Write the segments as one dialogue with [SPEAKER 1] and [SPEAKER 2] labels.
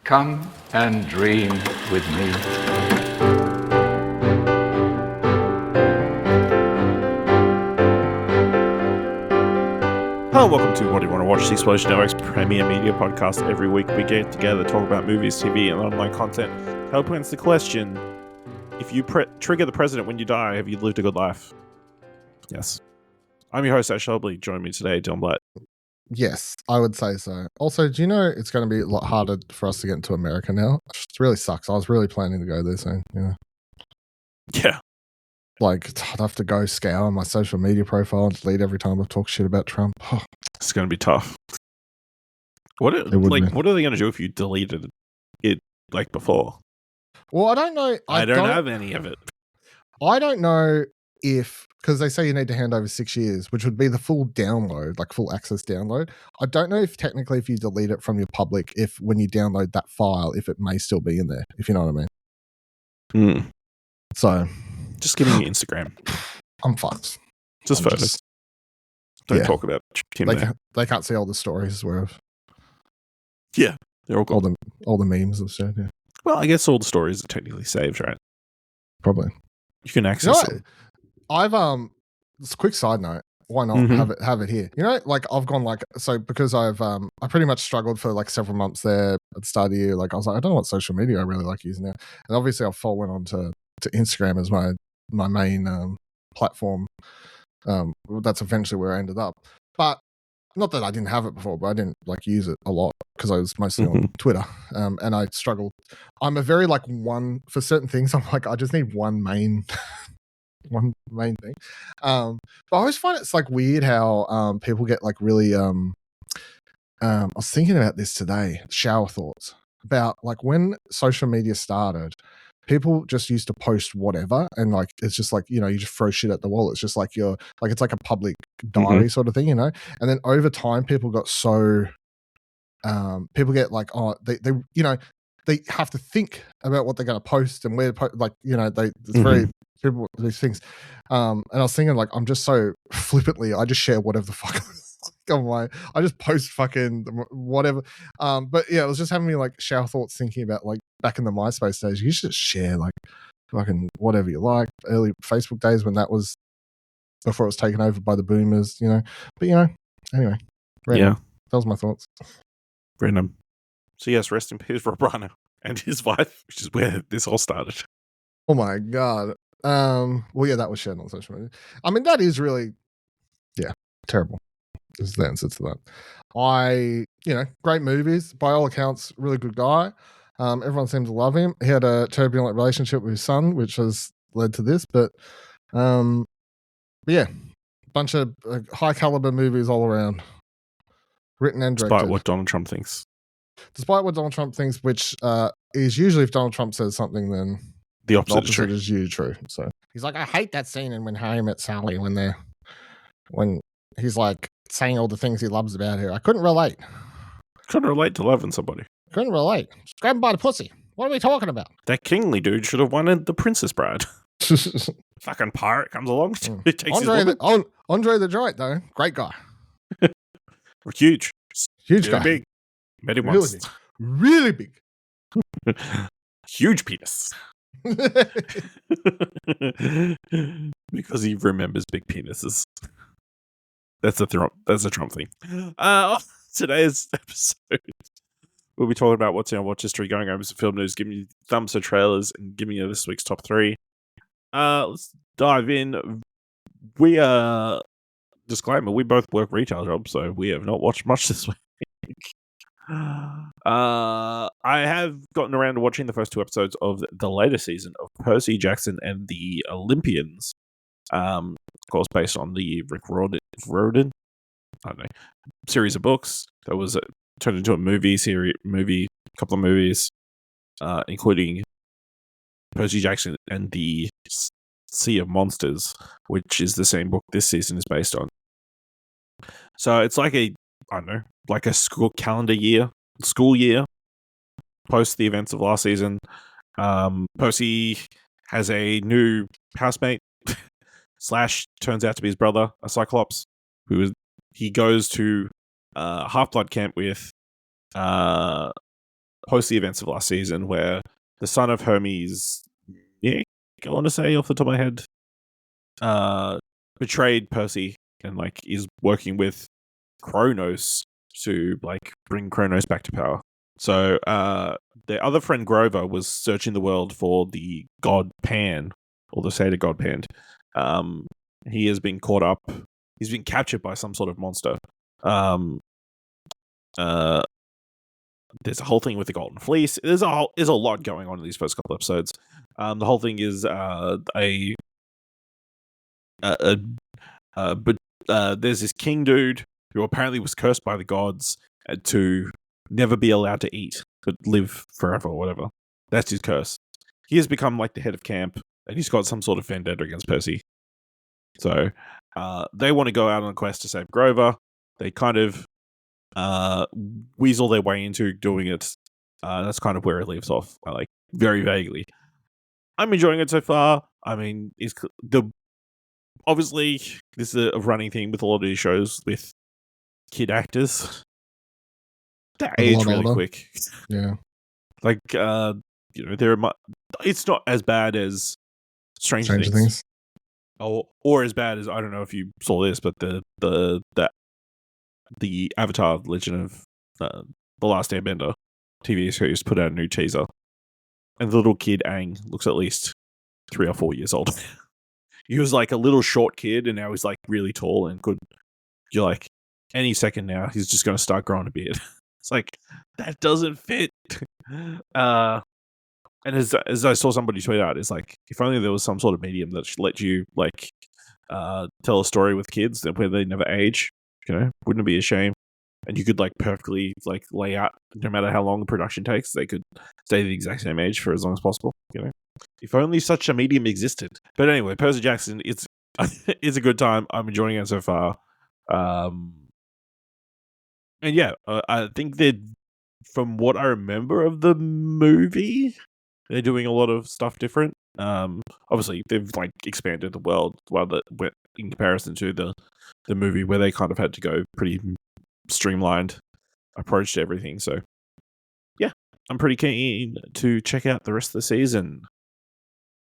[SPEAKER 1] Come and dream with me.
[SPEAKER 2] Hello, welcome to What Do You Want to Watch, the Explosion Network's premier media podcast. Every week we get together to talk about movies, TV, and online content. Help answer the question, if you trigger the president when you die, have you lived a good life? Yes. I'm your host, Ash Shelby. Join me today, Dylan Blatt.
[SPEAKER 3] Yes, I would say so. Also, do you know it's going to be a lot harder for us to get into America now? It really sucks. I was really planning to go there soon.
[SPEAKER 2] Yeah.
[SPEAKER 3] Like, I'd have to go scour my social media profile and delete every time I talk shit about Trump.
[SPEAKER 2] It's going to be tough. What are they going to do if you deleted it like before?
[SPEAKER 3] Well, I don't know.
[SPEAKER 2] I don't have any of it.
[SPEAKER 3] I don't know if, because they say you need to hand over 6 years, which would be the full download, like full access download. I don't know if technically if you delete it from your public, if when you download that file, if it may still be in there, if you know what I mean. So
[SPEAKER 2] just give me your Instagram.
[SPEAKER 3] I'm fucked.
[SPEAKER 2] Just photos. Don't talk about Kim
[SPEAKER 3] they can't see all the stories where
[SPEAKER 2] yeah, they're all gone.
[SPEAKER 3] All the memes and stuff. Yeah.
[SPEAKER 2] Well, I guess all the stories are technically saved, right?
[SPEAKER 3] Probably.
[SPEAKER 2] You can access them.
[SPEAKER 3] I've just a quick side note. Why not have it here? You know, like I've gone like so because I pretty much struggled for like several months there at the start of the year. Like I was like, I don't know what social media I really like using now. And obviously I've fallen on to Instagram as my main platform. That's eventually where I ended up. But not that I didn't have it before, but I didn't like use it a lot because I was mostly on Twitter. And I struggled. I'm a very like one for certain things. I'm like, I just need one main thing. But I always find it's like weird how people get like really I was thinking about this today, shower thoughts about like when social media started, people just used to post whatever and like it's just like, you know, you just throw shit at the wall. It's just like you're like it's like a public diary sort of thing, you know? And then over time people got so people get like, oh, they you know, they have to think about what they're going to post and where to post, like, you know, it's very people these things. And I was thinking like I'm just so flippantly, I just share whatever the fuck I just post fucking whatever. But yeah, it was just having me like shower thoughts thinking about like back in the MySpace days, you should just share like fucking whatever you like. Early Facebook days when that was before it was taken over by the boomers, you know. But you know, anyway. Random. Yeah. That was my thoughts.
[SPEAKER 2] Random. So yes, rest in peace, Rob Reiner and his wife, which is where this all started.
[SPEAKER 3] Oh my god. Well, yeah, that was shared on social media. I mean, that is really, yeah, terrible. Is the answer to that. You know, great movies. By all accounts, really good guy. Everyone seemed to love him. He had a turbulent relationship with his son, which has led to this. But yeah, bunch of high caliber movies all around, written and directed.
[SPEAKER 2] Despite what Donald Trump thinks.
[SPEAKER 3] Which is usually if Donald Trump says something, then
[SPEAKER 2] the opposite
[SPEAKER 3] is usually true. So he's like, I hate that scene in When Harry Met Sally when he's like saying all the things he loves about her. I couldn't relate.
[SPEAKER 2] Couldn't relate to loving somebody.
[SPEAKER 3] Couldn't relate. Just grab him by the pussy. What are we talking about?
[SPEAKER 2] That kingly dude should have wanted the Princess Bride. Fucking pirate comes along. It takes
[SPEAKER 3] Andre the Giant, though. Great guy.
[SPEAKER 2] Huge
[SPEAKER 3] guy.
[SPEAKER 2] Big. Met him
[SPEAKER 3] really
[SPEAKER 2] once.
[SPEAKER 3] Big. Really big.
[SPEAKER 2] Huge penis. Because he remembers big penises. That's a Trump thing. Today's episode, we'll be talking about what's in our watch history, going over some film news, giving you thumbs to trailers, and giving you this week's top 3. Let's dive in. Disclaimer, we both work retail jobs, so we have not watched much this week. I have gotten around to watching the first 2 episodes of the latest season of Percy Jackson and the Olympians. Of course, based on the Rick Riordan, I don't know, series of books that was turned into a couple of movies, including Percy Jackson and the Sea of Monsters, which is the same book this season is based on. So it's like a school year post the events of last season. Percy has a new housemate / turns out to be his brother, a Cyclops, he goes to Half-Blood camp with post the events of last season, where the son of Hermes, I want to say off the top of my head, betrayed Percy and like is working with Kronos to like bring Kronos back to power. So their other friend Grover was searching the world for the god Pan, or the satyr god Pan. He has been caught up. He's been captured by some sort of monster. There's a whole thing with the Golden Fleece. There's a lot going on in these first couple episodes. The whole thing is there's this king dude who apparently was cursed by the gods to never be allowed to eat but live forever or whatever. That's his curse. He has become like the head of camp, and he's got some sort of vendetta against Percy. So they want to go out on a quest to save Grover. They kind of weasel their way into doing it. That's kind of where it leaves off, like very vaguely. I'm enjoying it so far. I mean, obviously this is a running thing with a lot of these shows with kid actors. They age really quick.
[SPEAKER 3] Yeah,
[SPEAKER 2] like it's not as bad as Stranger Things. Or as bad as, I don't know if you saw this, but the Avatar Legend of The Last Airbender TV series put out a new teaser, and the little kid Aang looks at least 3 or 4 years old. He was like a little short kid, and now he's like really tall and good. You're like, any second now, he's just going to start growing a beard. It's like, that doesn't fit. And as I saw somebody tweet out, it's like, if only there was some sort of medium that let you like tell a story with kids where they never age. Wouldn't it be a shame? And you could like perfectly like lay out, no matter how long the production takes, they could stay the exact same age for as long as possible. If only such a medium existed. But anyway, Percy Jackson, it's a good time. I'm enjoying it so far. And yeah, I think that from what I remember of the movie, they're doing a lot of stuff different. Obviously, they've like expanded the world in comparison to the movie, where they kind of had to go pretty streamlined approach to everything. So yeah, I'm pretty keen to check out the rest of the season.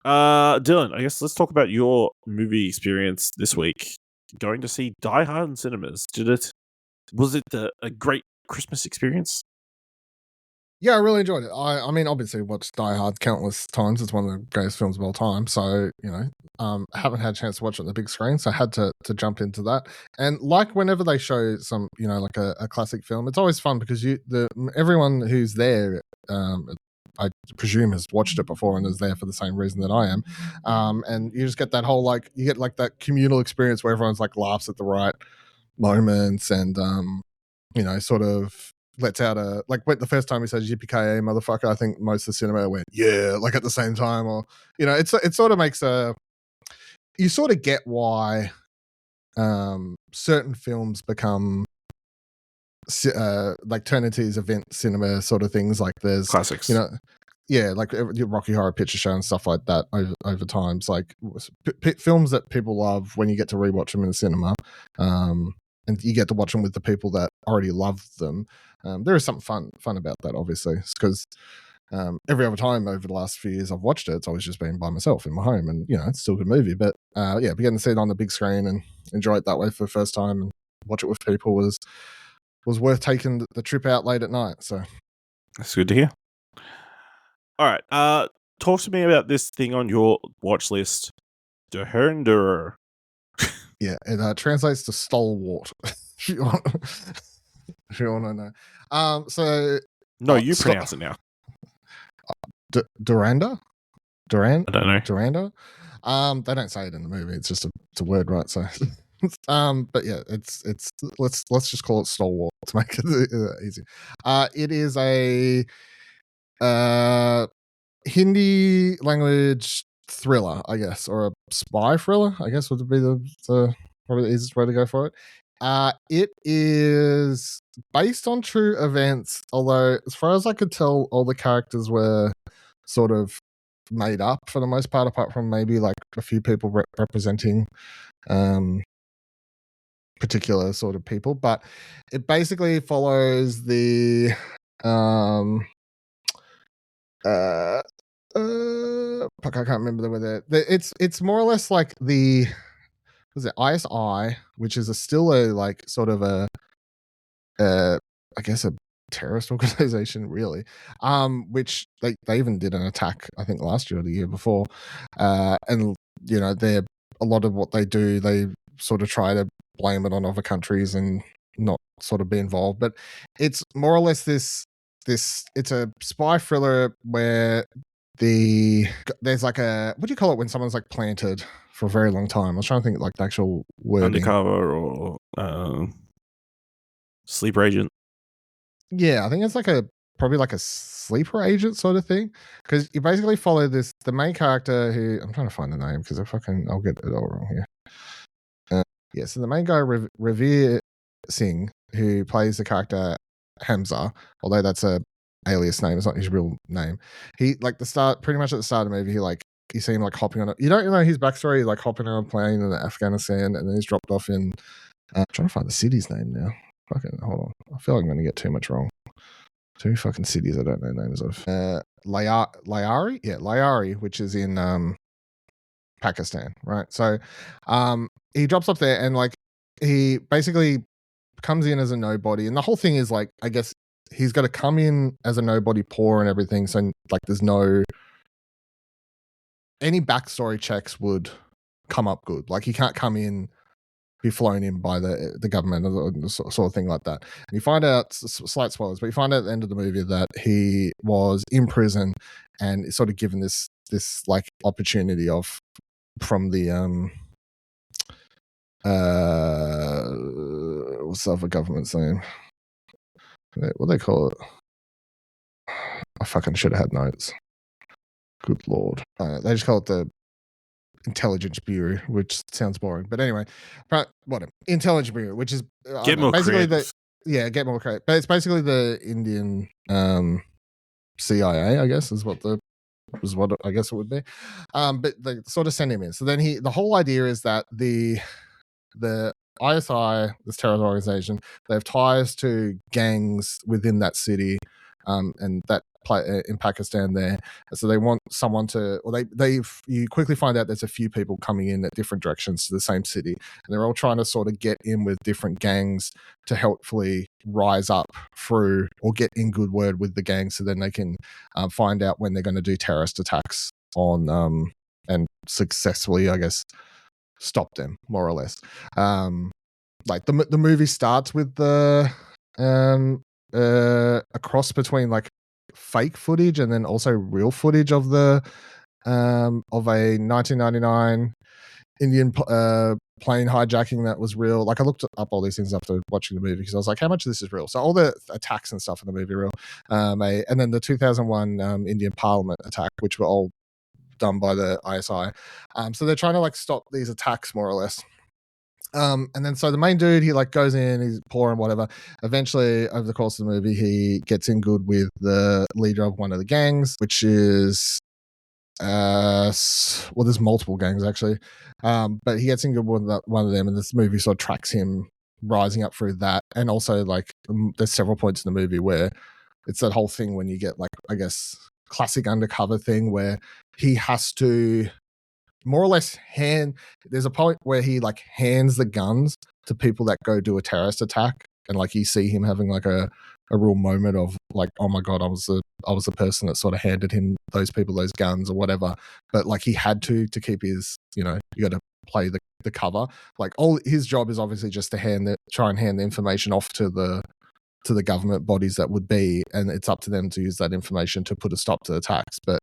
[SPEAKER 2] Dylan, I guess let's talk about your movie experience this week. Going to see Die Hard in cinemas. Was it a great Christmas experience?
[SPEAKER 3] Yeah, I really enjoyed it. I mean, obviously watched Die Hard countless times. It's one of the greatest films of all time. So, haven't had a chance to watch it on the big screen, so I had to jump into that. And like whenever they show some, like a classic film, it's always fun because everyone who's there, I presume has watched it before and is there for the same reason that I am. And you just get that whole you get like that communal experience where everyone's like laughs at the right moments and sort of lets out the first time he says yippee-ki-yay motherfucker, I think most of the cinema went yeah, like at the same time, or it sort of makes you sort of get why certain films become like turn into these event cinema sort of things. Like there's
[SPEAKER 2] classics,
[SPEAKER 3] like Rocky Horror Picture Show and stuff like that over times, like films that people love when you get to rewatch them in the cinema, and you get to watch them with the people that already love them. There is something fun about that, obviously, because every other time over the last few years I've watched it, it's always just been by myself in my home, and it's still a good movie. But getting to see it on the big screen and enjoy it that way for the first time and watch it with people was worth taking the trip out late at night. So
[SPEAKER 2] that's good to hear. All right, talk to me about this thing on your watch list, Dhurandhar.
[SPEAKER 3] Yeah, it translates to stalwart. if you want to know. So
[SPEAKER 2] no, you pronounce it now.
[SPEAKER 3] Dhurandhar?
[SPEAKER 2] I don't know.
[SPEAKER 3] Dhurandhar? They don't say it in the movie. It's just a word, right? So, but yeah, it's let's just call it stalwart to make it easy. It is a Hindi language thriller, I guess, or a spy thriller, I guess would be the probably the easiest way to go for it. It is based on true events, although as far as I could tell, all the characters were sort of made up for the most part, apart from maybe like a few people representing particular sort of people. But it basically follows the Fuck, I can't remember whether it's more or less like the was it ISI, which is still a like sort of a I guess a terrorist organization, really. Which they even did an attack, I think last year or the year before, and they're a lot of what they do, they sort of try to blame it on other countries and not sort of be involved. But it's more or less this it's a spy thriller where there's like a what do you call it when someone's like planted for a very long time? I was trying to think like the actual wording.
[SPEAKER 2] Undercover or sleeper agent.
[SPEAKER 3] Yeah, I think it's like probably like a sleeper agent sort of thing, because you basically follow the main character who I'm trying to find the name because I'll get it all wrong here. Yeah, so the main guy Revere Singh, who plays the character Hamza, although that's a alias name, it's not his real name. He pretty much at the start of the movie, you see him like hopping on. You don't know his backstory. He's like hopping on a plane in Afghanistan, and then he's dropped off in. I'm trying to find the city's name now. Fucking hold on. I feel like I'm going to get too much wrong. Two fucking cities I don't know names of. Lyari? Yeah, Lyari, which is in Pakistan, right? So he drops off there and like he basically comes in as a nobody, and the whole thing is like, I guess he's got to come in as a nobody, poor and everything, so like there's no any backstory checks would come up good. Like he can't come in, be flown in by the government or sort of thing like that. And you find out, slight spoilers, but you find out at the end of the movie that he was in prison and is sort of given this like opportunity from the what's the other government's name? What do they call it? I fucking should have had notes. Good lord. They just call it the Intelligence Bureau, which sounds boring, but anyway, whatever. Intelligence Bureau, which is basically get more creative. But it's basically the Indian CIA, I guess, is what I guess it would be. But they sort of send him in. So then the whole idea is that the ISI, this terrorist organization, they have ties to gangs within that city, and that play in Pakistan there. So they want someone to, or you quickly find out there's a few people coming in at different directions to the same city, and they're all trying to sort of get in with different gangs to helpfully rise up through or get in good word with the gangs, so then they can find out when they're going to do terrorist attacks on and successfully, I guess, stop them, more or less. Like the movie starts with the a cross between like fake footage and then also real footage of a 1999 Indian plane hijacking that was real. Like I looked up all these things after watching the movie because I was like, how much of this is real? So all the attacks and stuff in the movie are real. And then the 2001 Indian Parliament attack, which were all done by the ISI. So they're trying to like stop these attacks, more or less. And then so the main dude, he like goes in, he's poor and whatever. Eventually, over the course of the movie, he gets in good with the leader of one of the gangs, which is well, there's multiple gangs actually. But he gets in good with one of them, and this movie sort of tracks him rising up through that. And also like there's several points in the movie where it's that whole thing when you get like, I guess, classic undercover thing where he has to more or less there's a point where he like hands the guns to people that go do a terrorist attack, and like you see him having like a real moment of like, oh my god, I was the person that sort of handed him those people those guns or whatever, but like he had to keep his, you got to play the cover. Like all his job is obviously just to try and hand the information off to the government bodies that would be, and it's up to them to use that information to put a stop to attacks. But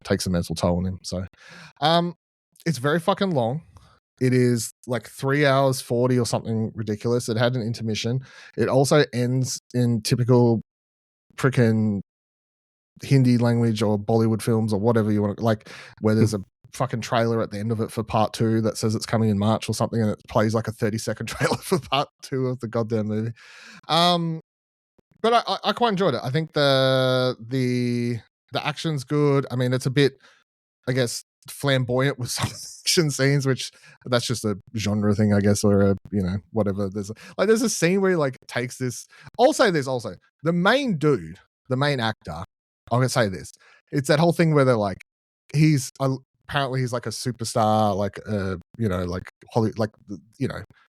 [SPEAKER 3] takes a mental toll on him. So it's very fucking long. It is like 3 hours 40 or something ridiculous. It had an intermission. It also ends in typical freaking Hindi language or Bollywood films or whatever you want to, like, where there's a fucking trailer at the end of it for part 2 that says it's coming in March or something, and it plays like a 30-second trailer for part 2 of the goddamn movie. But I quite enjoyed it. I think the action's good. I mean, it's a bit, I guess, flamboyant with some action scenes, which that's just a genre thing, I guess, or whatever. There's a scene where he like takes this. Also, there's also the main dude, the main actor. I'm gonna say this. It's that whole thing where they're like, apparently he's like a superstar, like like Hollywood, like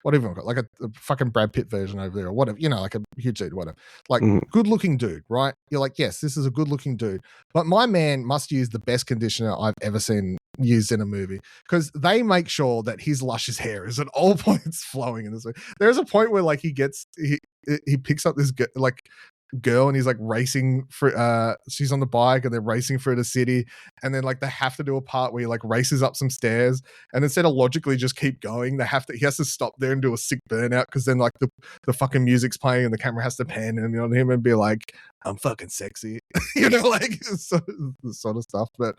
[SPEAKER 3] whatever you got, like a fucking Brad Pitt version over there or whatever, like a huge dude, whatever, like good looking dude, right? You're like, yes, this is a good looking dude, but my man must use the best conditioner I've ever seen used in a movie, because they make sure that his luscious hair is at all points flowing in this movie. There's a point where like he picks up this girl and he's like racing for she's on the bike and they're racing through the city, and then like they have to do a part where he like races up some stairs, and instead of logically just keep going, he has to stop there and do a sick burnout, because then like the fucking music's playing and the camera has to pan in on him and be like, I'm fucking sexy. Like sort of stuff. But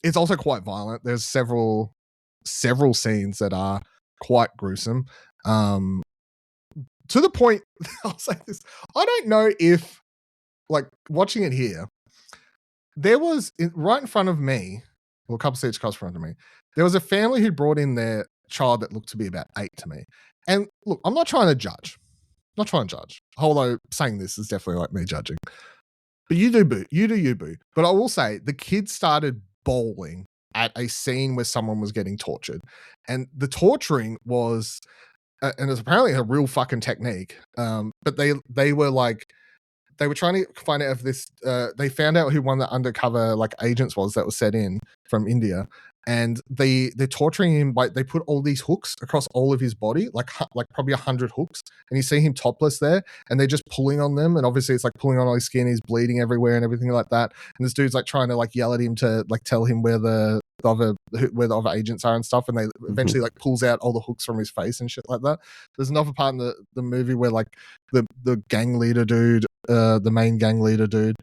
[SPEAKER 3] it's also quite violent. There's several scenes that are quite gruesome. To the point, I'll say this, I don't know if, like, watching it here, there was, right in front of me, well, a couple seats across front of me, there was a family who brought in their child that looked to be about 8 to me. And look, I'm not trying to judge. Although saying this is definitely like me judging. But you do boo. You do you boo. But I will say, the kids started bawling at a scene where someone was getting tortured. And the torturing was... and it's apparently a real fucking technique. But they were like, they were trying to find out if this, they found out who one of the undercover like agents was that was set in from India. And they're torturing him by, they put all these hooks across all of his body, like probably 100 hooks. And you see him topless there, and they're just pulling on them. And obviously it's like pulling on all his skin, he's bleeding everywhere and everything like that. And this dude's like trying to like yell at him to like tell him where the other agents are and stuff, and they eventually like pulls out all the hooks from his face and shit like that. There's another part in the movie where like the gang leader dude, the main gang leader dude,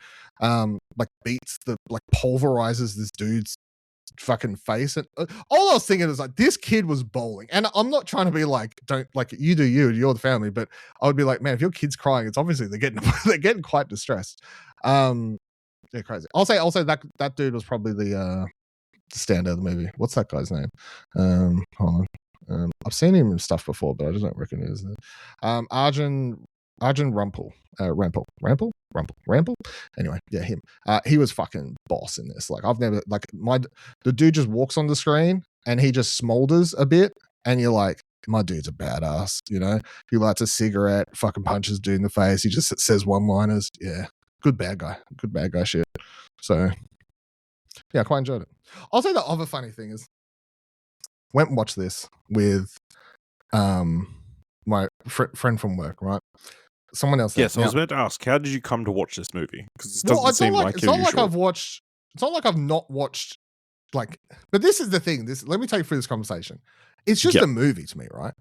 [SPEAKER 3] like beats like pulverizes this dude's fucking face. And all I was thinking is like, this kid was bowling. And I'm not trying to be like, don't, like, you do you're the family, but I would be like, man, if your kid's crying, it's obviously they're getting quite distressed. Yeah, crazy. I'll say that dude was probably the standout of the movie. What's that guy's name? Hold on. I've seen him in stuff before, but I just don't recognize it. Arjun Rampal. Anyway, yeah, him. He was fucking boss in this. Like, I've never, like, the dude just walks on the screen and he just smolders a bit, and you're like, my dude's a badass, He lights a cigarette, fucking punches dude in the face. He just says one-liners. Yeah, good bad guy shit. So, yeah, I quite enjoyed it. I'll say the other funny thing is, went and watched this with my friend from work, right? Someone else.
[SPEAKER 2] Yes, I was about to ask, how did you come to watch this movie? Because it doesn't seem like
[SPEAKER 3] it's not like I've watched. It's not like I've not watched. Like, but this is the thing. Let me take you through this conversation. It's just a movie to me, right?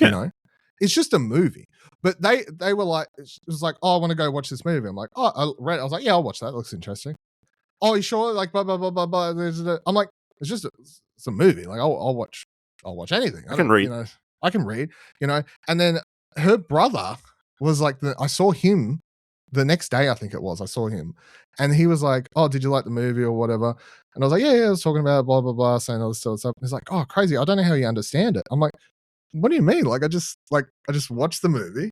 [SPEAKER 2] Yeah.
[SPEAKER 3] It's just a movie. But they were like, it was like, oh, I want to go watch this movie. I'm like, oh, I read it. I was like, yeah, I'll watch that. It looks interesting. Oh, you sure? Like, blah blah blah blah blah. I'm like, it's a movie. Like, I'll watch anything.
[SPEAKER 2] I can read.
[SPEAKER 3] I can read. And then her brother was like, I saw him the next day. I think it was. I saw him, and he was like, "Oh, did you like the movie or whatever?" And I was like, "Yeah, I was talking about blah blah blah, saying all this sort of stuff." And he's like, "Oh, crazy! I don't know how you understand it." I'm like, "What do you mean? Like, I just watched the movie.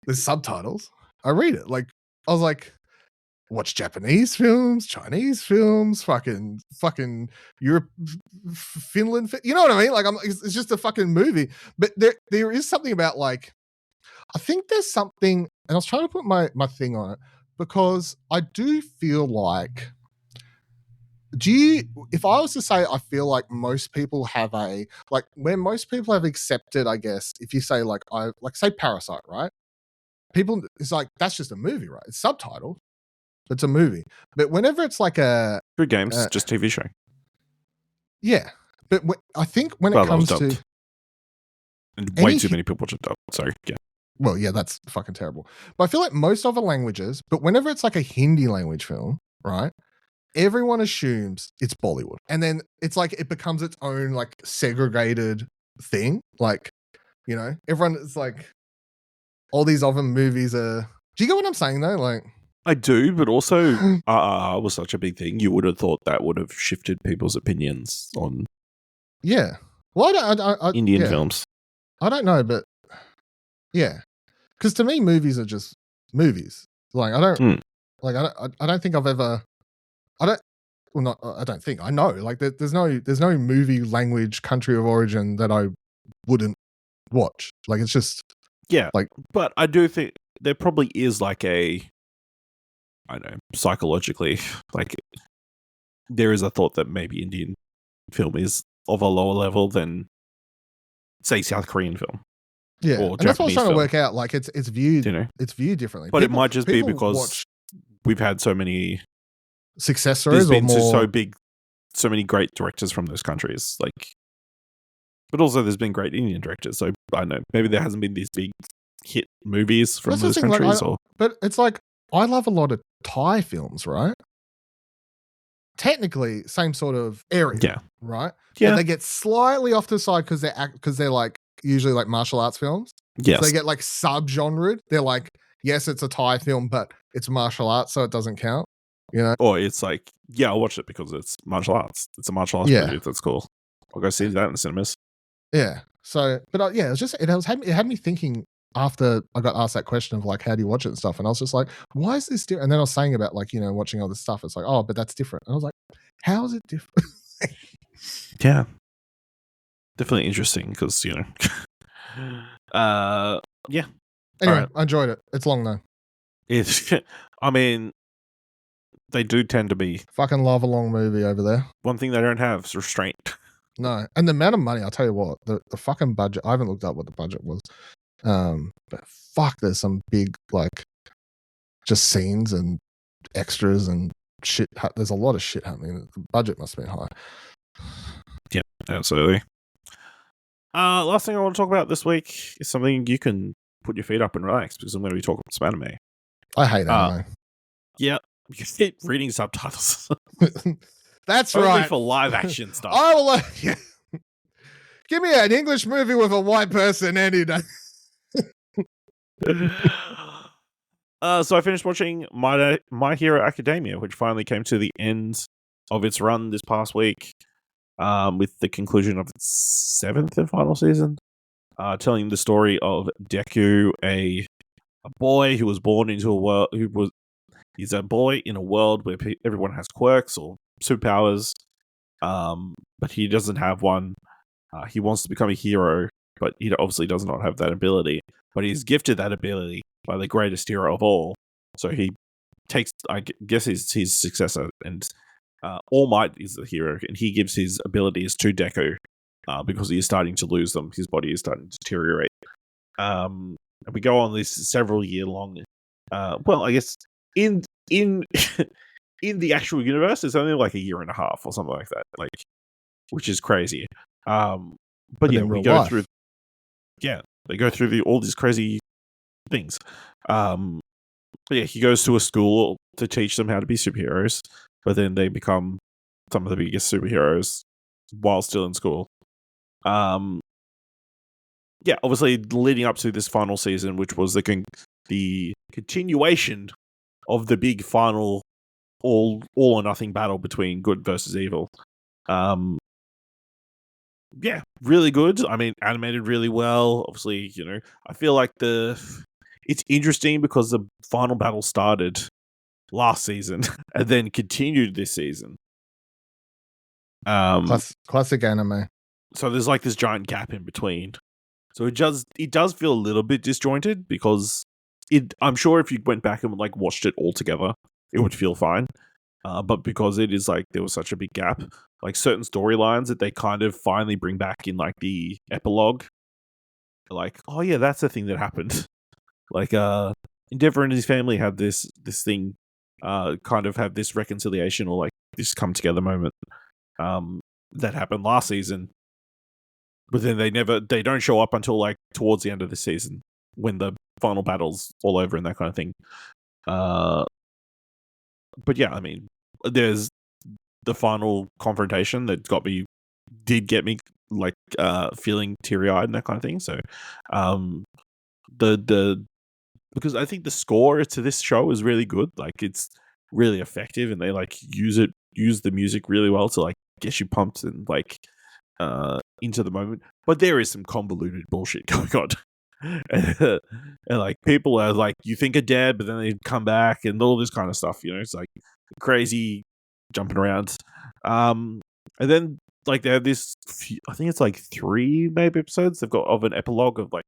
[SPEAKER 3] There's subtitles. I read it. Like, I was like." Watch Japanese films, Chinese films, fucking Europe, Finland. You know what I mean? Like, it's just a fucking movie. But there is something about, like, I think there's something, and I was trying to put my thing on it, because I do feel like, if I was to say, I feel like most people have where most people have accepted, I guess, if you say say Parasite, right? People, it's like, that's just a movie, right? It's subtitled. It's a movie. But whenever it's like a...
[SPEAKER 2] Good games, just TV show.
[SPEAKER 3] Yeah. But I think when it comes to...
[SPEAKER 2] And way too many people watch it dubbed. Sorry. Yeah.
[SPEAKER 3] Well, yeah, that's fucking terrible. But I feel like most other languages, but whenever it's like a Hindi language film, right? Everyone assumes it's Bollywood. And then it's like it becomes its own like segregated thing. Like, everyone is like... All these other movies are... Do you get what I'm saying though? Like...
[SPEAKER 2] I do, but also was such a big thing. You would have thought that would have shifted people's opinions on
[SPEAKER 3] Well, I
[SPEAKER 2] Indian films.
[SPEAKER 3] I don't know, but yeah. Because to me, movies are just movies. Like, I don't... Like I don't think I've ever. I don't. Well, not. I don't think I know. Like there's no movie language country of origin that I wouldn't watch. Like it's just
[SPEAKER 2] Yeah,
[SPEAKER 3] like
[SPEAKER 2] but I do think there probably is like I don't know, psychologically, like there is a thought that maybe Indian film is of a lower level than, say, South Korean film.
[SPEAKER 3] yeah,
[SPEAKER 2] Or
[SPEAKER 3] and that's what I was
[SPEAKER 2] Japanese
[SPEAKER 3] trying to
[SPEAKER 2] film.
[SPEAKER 3] work out. Like it's viewed,
[SPEAKER 2] You know,
[SPEAKER 3] it's viewed differently.
[SPEAKER 2] but it might just be
[SPEAKER 3] people
[SPEAKER 2] because
[SPEAKER 3] watch
[SPEAKER 2] we've had so many
[SPEAKER 3] success
[SPEAKER 2] there's
[SPEAKER 3] stories or
[SPEAKER 2] been
[SPEAKER 3] more.
[SPEAKER 2] so many great directors from those countries, like, but also there's been great Indian directors. So I don't know, maybe there hasn't been these big hit movies from
[SPEAKER 3] That's the
[SPEAKER 2] those
[SPEAKER 3] thing, like,
[SPEAKER 2] countries. Or
[SPEAKER 3] but it's like I love a lot of Thai films, right? Technically, same sort of area,
[SPEAKER 2] yeah,
[SPEAKER 3] right?
[SPEAKER 2] yeah,
[SPEAKER 3] But they get slightly off to the side because they're like usually like martial arts films.
[SPEAKER 2] yes,
[SPEAKER 3] So they get like sub-genred. They're like, yes, it's a Thai film, but it's martial arts, so it doesn't count. You know?
[SPEAKER 2] or it's like, yeah, I'll watch it because it's martial arts. It's a martial arts
[SPEAKER 3] Yeah.
[SPEAKER 2] movie. That's cool. I'll go see that in the cinemas.
[SPEAKER 3] Yeah. So, but yeah, it was just it had me thinking after I got asked that question of like, how do you watch it and stuff, and I was just like, why is this different? And then I was saying about like watching all this stuff. It's like, oh, but that's different. And I was like, how is it different?
[SPEAKER 2] Yeah, definitely interesting because yeah.
[SPEAKER 3] Anyway,
[SPEAKER 2] Alright.
[SPEAKER 3] I enjoyed it. It's long though.
[SPEAKER 2] It's, I mean, they do tend to be
[SPEAKER 3] Fucking love a long movie over there.
[SPEAKER 2] one thing they don't have is restraint.
[SPEAKER 3] No, and the amount of money, I'll tell you what, the fucking budget. I haven't looked up what the budget was, but fuck, there's some big like just scenes and extras and shit. There's a lot of shit happening. The budget must have been high.
[SPEAKER 2] Yeah, absolutely. Last thing I want to talk about this week is something you can put your feet up and relax because I'm going to be talking about some anime.
[SPEAKER 3] I hate anime.
[SPEAKER 2] Yeah, you hate reading subtitles.
[SPEAKER 3] That's
[SPEAKER 2] Only
[SPEAKER 3] right.
[SPEAKER 2] for live action stuff.
[SPEAKER 3] I will. Yeah. Give me an English movie with a white person any day.
[SPEAKER 2] So I finished watching My Hero Academia, which finally came to the end of its run this past week, with the conclusion of its 7th and final season, telling the story of Deku, a boy who was born into a world he's a boy in a world where everyone has quirks or superpowers, but he doesn't have one. He wants to become a hero, but he obviously does not have that ability. But he's gifted that ability by the greatest hero of all. So he takes, I guess, his successor, and All Might is the hero, and he gives his abilities to Deku because he is starting to lose them. His body is starting to deteriorate. And we go on this several year long. Well, I guess in in the actual universe, it's only like a year and a half or something like that, like, which is crazy. But yeah, we go through. Yeah, they go through all these crazy things. But yeah, he goes to a school to teach them how to be superheroes, but then they become some of the biggest superheroes while still in school. Yeah, obviously leading up to this final season, which was the continuation of the big final all or nothing battle between good versus evil. Yeah, really good. I mean, animated really well. Obviously, I feel like it's interesting because the final battle started last season and then continued this season.
[SPEAKER 3] Classic anime.
[SPEAKER 2] So there's like this giant gap in between. So it does feel a little bit disjointed because I'm sure if you went back and like watched it all together, it would feel fine. But because it is like there was such a big gap, like certain storylines that they kind of finally bring back in like the epilogue, like, oh yeah, that's the thing that happened. Like Endeavor and his family had this thing, kind of have this reconciliation or like this come together moment that happened last season. But then they don't show up until like towards the end of the season when the final battle's all over and that kind of thing. But yeah, I mean, there's the final confrontation that did get me like feeling teary-eyed and that kind of thing. So because I think the score to this show is really good. Like it's really effective and they like use the music really well to like get you pumped and like into the moment. But there is some convoluted bullshit going on. and like people are like you think are dead, but then they come back and all this kind of stuff. It's like crazy jumping around. And then like they have this. I think it's like 3 maybe episodes they've got of an epilogue of like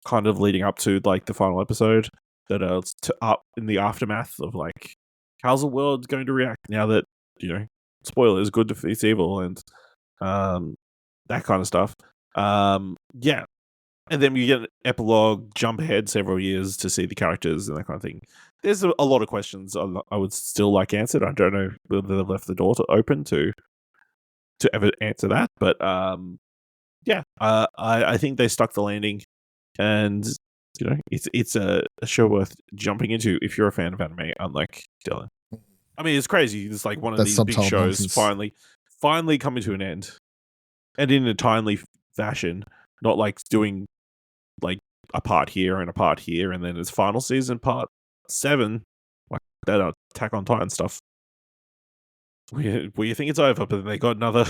[SPEAKER 2] kind of leading up to like the final episode that are up in the aftermath of like how's the world going to react now that spoilers, good defeats evil and that kind of stuff. Yeah. And then you get an epilogue, jump ahead several years to see the characters and that kind of thing. There's a lot of questions I would still like answered. I don't know whether they've left the door open to ever answer that, but yeah, I think they stuck the landing, and it's a show worth jumping into if you're a fan of anime. Unlike Dylan, I mean, it's crazy. It's like one of these big shows finally coming to an end, and in a timely fashion, not like doing like a part here and a part here, and then it's final season part 7, like that Attack on Titan stuff. Where you think it's over, but then they got another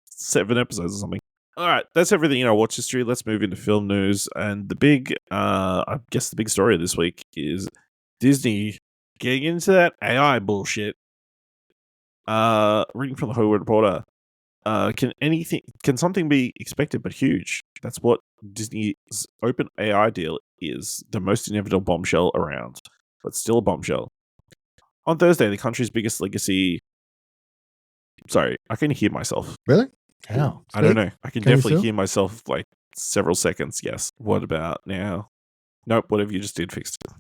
[SPEAKER 2] 7 episodes or something. All right, that's everything in our watch history. Let's move into film news, and the big, I guess the big story of this week is Disney getting into that AI bullshit. Reading from the Hollywood Reporter. Can something be expected but huge? That's what Disney's OpenAI deal is, the most inevitable bombshell around, but still a bombshell. On Thursday, the country's biggest legacy... Sorry, I can hear myself.
[SPEAKER 3] Really? How?
[SPEAKER 2] I don't know. I can definitely hear myself like several seconds, yes. What about now? Nope, whatever you just did fixed it.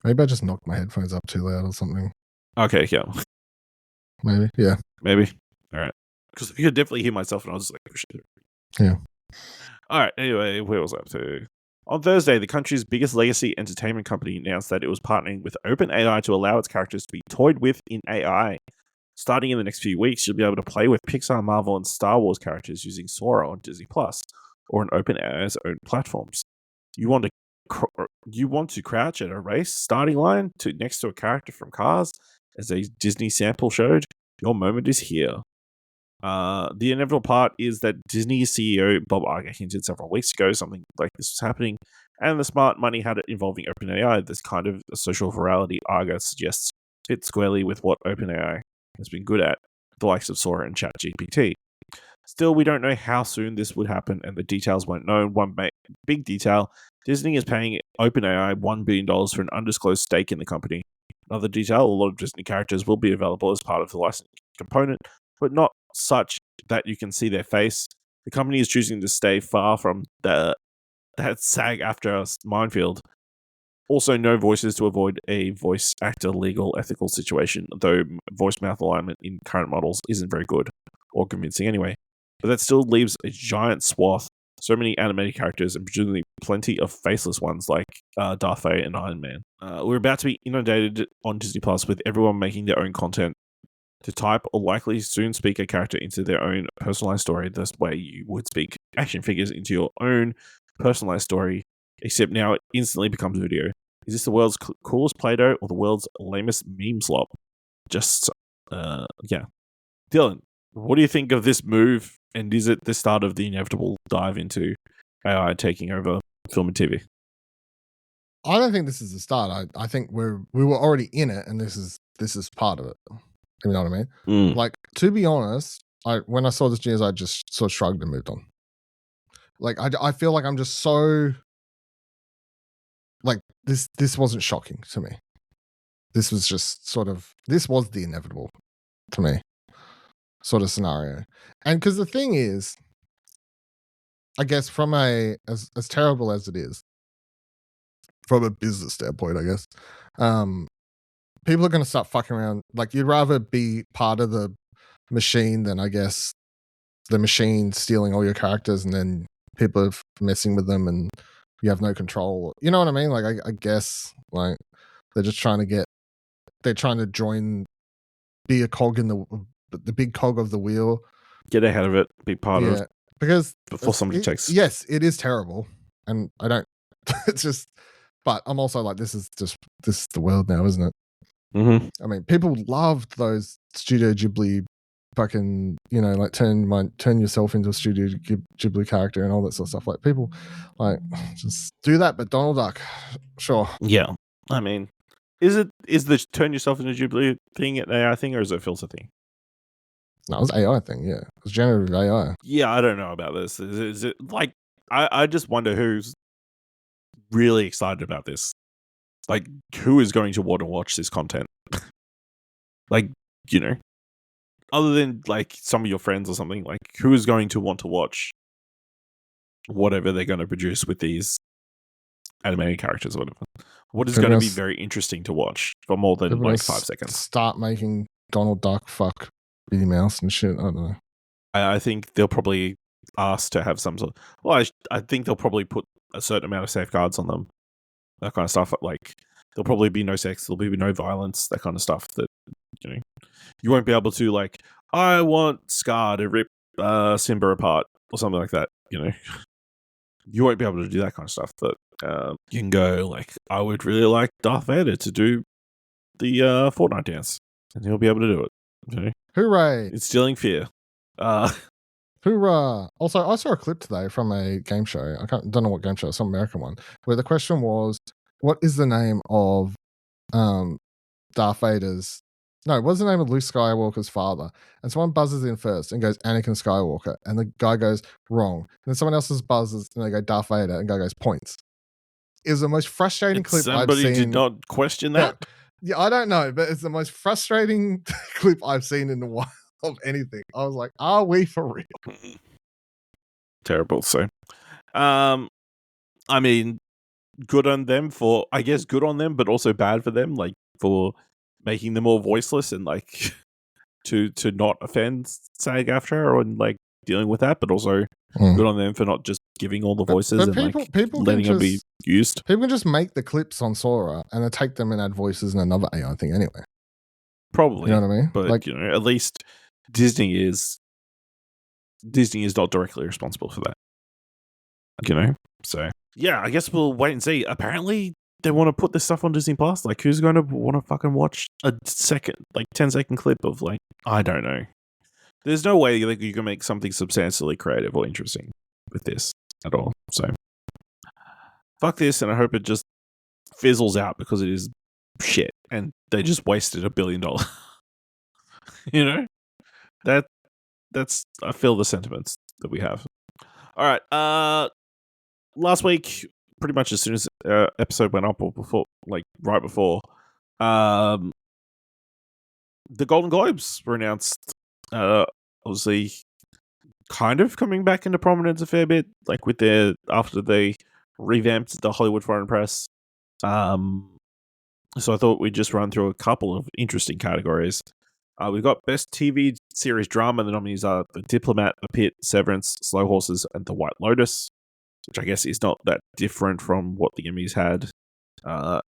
[SPEAKER 3] Maybe I just knocked my headphones up too loud or something.
[SPEAKER 2] Okay, yeah.
[SPEAKER 3] Maybe, yeah.
[SPEAKER 2] Maybe. All right. Because I could definitely hear myself and I was just like, oh, shit.
[SPEAKER 3] Yeah.
[SPEAKER 2] All right, anyway, where was I up to? On Thursday, the country's biggest legacy entertainment company announced that it was partnering with OpenAI to allow its characters to be toyed with in AI. Starting in the next few weeks, you'll be able to play with Pixar, Marvel, and Star Wars characters using Sora on Disney Plus or on OpenAI's own platforms. You want to crouch at a race starting line next to a character from Cars, as a Disney sample showed? Your moment is here. The inevitable part is that Disney's CEO Bob Iger hinted several weeks ago something like this was happening, and the smart money had it involving OpenAI. This kind of social virality Iger suggests fits squarely with what OpenAI has been good at, the likes of Sora and ChatGPT. Still, we don't know how soon this would happen, and the details weren't known. One big detail: Disney is paying OpenAI $1 billion for an undisclosed stake in the company. Another detail: a lot of Disney characters will be available as part of the license component, but not such that you can see their face. The company is choosing to stay far from that SAG-AFTRA minefield. Also, no voices to avoid a voice actor legal ethical situation, though voice mouth alignment in current models isn't very good, or convincing anyway. But that still leaves a giant swath, so many animated characters, and presumably plenty of faceless ones like Darth Vader and Iron Man. We're about to be inundated on Disney Plus with everyone making their own content to type or likely soon speak a character into their own personalized story, the way you would speak action figures into your own personalized story, except now it instantly becomes video. Is this the world's coolest Play-Doh or the world's lamest meme slop? Just, yeah. Dylan, what do you think of this move, and is it the start of the inevitable dive into AI taking over film and TV?
[SPEAKER 3] I don't think this is the start. I think we were already in it, and this is part of it. You know what I mean? Like, to be honest, when I saw this news, I just sort of shrugged and moved on. Like, I feel like I'm just so... Like, this wasn't shocking to me. This was just sort of... This was the inevitable to me sort of scenario. And because the thing is, I guess from as terrible as it is, from a business standpoint, I guess, people are going to start fucking around. Like, you'd rather be part of the machine than, I guess, the machine stealing all your characters and then people are messing with them and you have no control. You know what I mean? Like, I guess, like, they're just trying to join, be a cog in the big cog of the wheel.
[SPEAKER 2] Get ahead of it, be part of it.
[SPEAKER 3] Because
[SPEAKER 2] before somebody takes...
[SPEAKER 3] Yes, it is terrible. And I don't, it's just, but I'm also like, this is the world now, isn't it?
[SPEAKER 2] Mm-hmm.
[SPEAKER 3] I mean, people loved those Studio Ghibli fucking, like turn yourself into a Studio Ghibli character and all that sort of stuff. Like people, like just do that, but Donald Duck, sure.
[SPEAKER 2] Yeah, I mean, is the turn yourself into Ghibli thing an AI thing or is it a filter thing?
[SPEAKER 3] No, it was AI thing. Yeah, it was generative AI.
[SPEAKER 2] Yeah, I don't know about this. Is it like I just wonder who's really excited about this. Like, who is going to want to watch this content? Like, other than like some of your friends or something, like who is going to want to watch whatever they're going to produce with these animated characters or whatever? What is going to be very interesting to watch for more than like 5 seconds?
[SPEAKER 3] Start making Donald Duck fuck Minnie Mouse and shit. I don't know.
[SPEAKER 2] I think they'll probably ask to have some sort. Well, I think they'll probably put a certain amount of safeguards on them. That kind of stuff. Like there'll probably be no sex. There'll be no violence. That kind of stuff. That you won't be able to like. I want Scar to rip Simba apart or something like that. You won't be able to do that kind of stuff. But you can go like, I would really like Darth Vader to do the Fortnite dance, and he'll be able to do it.
[SPEAKER 3] Hooray!
[SPEAKER 2] Instilling fear.
[SPEAKER 3] Hoorah! Also, I saw a clip today from a game show. Don't know what game show, some American one, where the question was, "What is the name of Darth Vader's?" No, what's the name of Luke Skywalker's father? And someone buzzes in first and goes Anakin Skywalker, and the guy goes wrong. And then someone else buzzes and they go Darth Vader, and the guy goes points. It was the most frustrating clip I've seen.
[SPEAKER 2] Somebody did not question that.
[SPEAKER 3] Yeah, I don't know, but it's the most frustrating clip I've seen in a while. Of anything. I was like, are we for real?
[SPEAKER 2] Terrible. So, I mean, good on them, but also bad for them, like for making them all voiceless and like to not offend SAG-AFTRA and like dealing with that, but also good on them for not just giving all the voices and people letting them be used.
[SPEAKER 3] People can just make the clips on Sora and then take them and add voices in another AI thing anyway.
[SPEAKER 2] Probably.
[SPEAKER 3] You know what I mean?
[SPEAKER 2] But
[SPEAKER 3] like,
[SPEAKER 2] at least Disney is not directly responsible for that. So yeah, I guess we'll wait and see. Apparently they want to put this stuff on Disney Plus. Like, who's going to want to fucking watch a 10-second clip of like, I don't know. There's no way you can make something substantially creative or interesting with this at all. So fuck this, and I hope it just fizzles out because it is shit and they just wasted $1 billion. That's I feel the sentiments that we have. All right. Last week, pretty much as soon as episode went up or before, like right before, the Golden Globes were announced. Obviously, kind of coming back into prominence a fair bit, like after they revamped the Hollywood Foreign Press. So I thought we'd just run through a couple of interesting categories. We've got Best TV Series Drama. The nominees are The Diplomat, The Pit, Severance, Slow Horses, and The White Lotus, which I guess is not that different from what the Emmys had.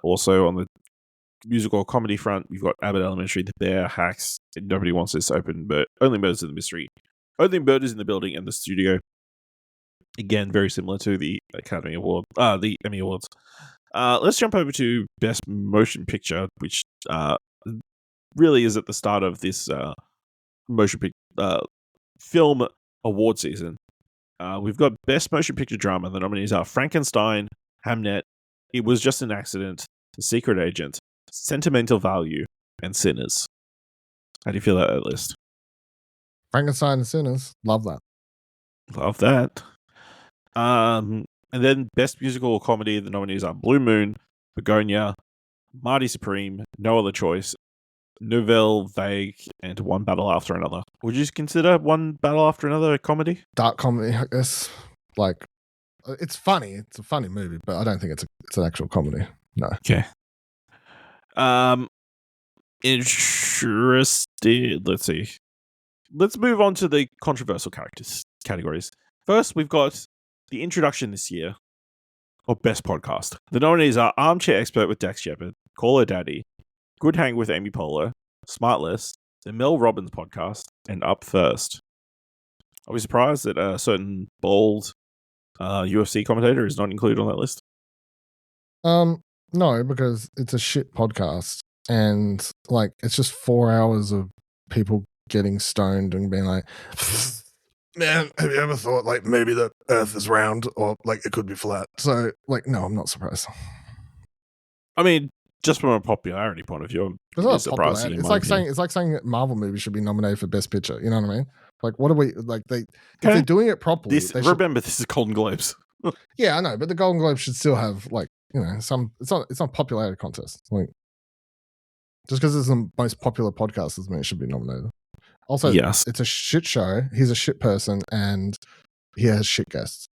[SPEAKER 2] Also, on the musical comedy front, we've got Abbott Elementary, The Bear, Hacks, and Nobody Wants This, Only Murders in the Mystery, Only Murders in the Building, and The Studio. Again, very similar to the Emmy Awards. Let's jump over to Best Motion Picture, which really is at the start of this film award season. We've got Best Motion Picture Drama. The nominees are Frankenstein, Hamnet, It Was Just an Accident, The Secret Agent, Sentimental Value, and Sinners. How do you feel about that list?
[SPEAKER 3] Frankenstein and Sinners. Love that.
[SPEAKER 2] Love that. And then Best Musical or Comedy. The nominees are Blue Moon, Begonia, Marty Supreme, No Other Choice, Nouvelle Vague, and One Battle After Another. Would you consider One Battle After Another a comedy? Dark
[SPEAKER 3] comedy, I guess. Like, it's funny. It's a funny movie, but I don't think it's an actual comedy. No.
[SPEAKER 2] Okay. Interesting. Let's see. Let's move on to the controversial categories. First, we've got the introduction this year of Best Podcast. The nominees are Armchair Expert with Dax Shepard, Call Her Daddy, Good Hang with Amy Poehler, Smartless, the Mel Robbins Podcast, and Up First. Are we surprised that a certain bold UFC commentator is not included on that list?
[SPEAKER 3] No, because it's a shit podcast, and like it's just 4 hours of people getting stoned and being like, man, have you ever thought like maybe the Earth is round or like it could be flat? So like, no, I'm not surprised.
[SPEAKER 2] I mean, just from a popularity point of view,
[SPEAKER 3] It's not popularity. It's like saying that Marvel movies should be nominated for Best Picture. You know what I mean? Like, what are we like? If they're doing it properly,
[SPEAKER 2] remember this is Golden Globes.
[SPEAKER 3] Yeah, I know, but the Golden Globes should still have like some. It's not popularity contest. Like, just because it's the most popular podcast doesn't mean it should be nominated. Also,
[SPEAKER 2] yes,
[SPEAKER 3] it's a shit show. He's a shit person, and he has shit guests.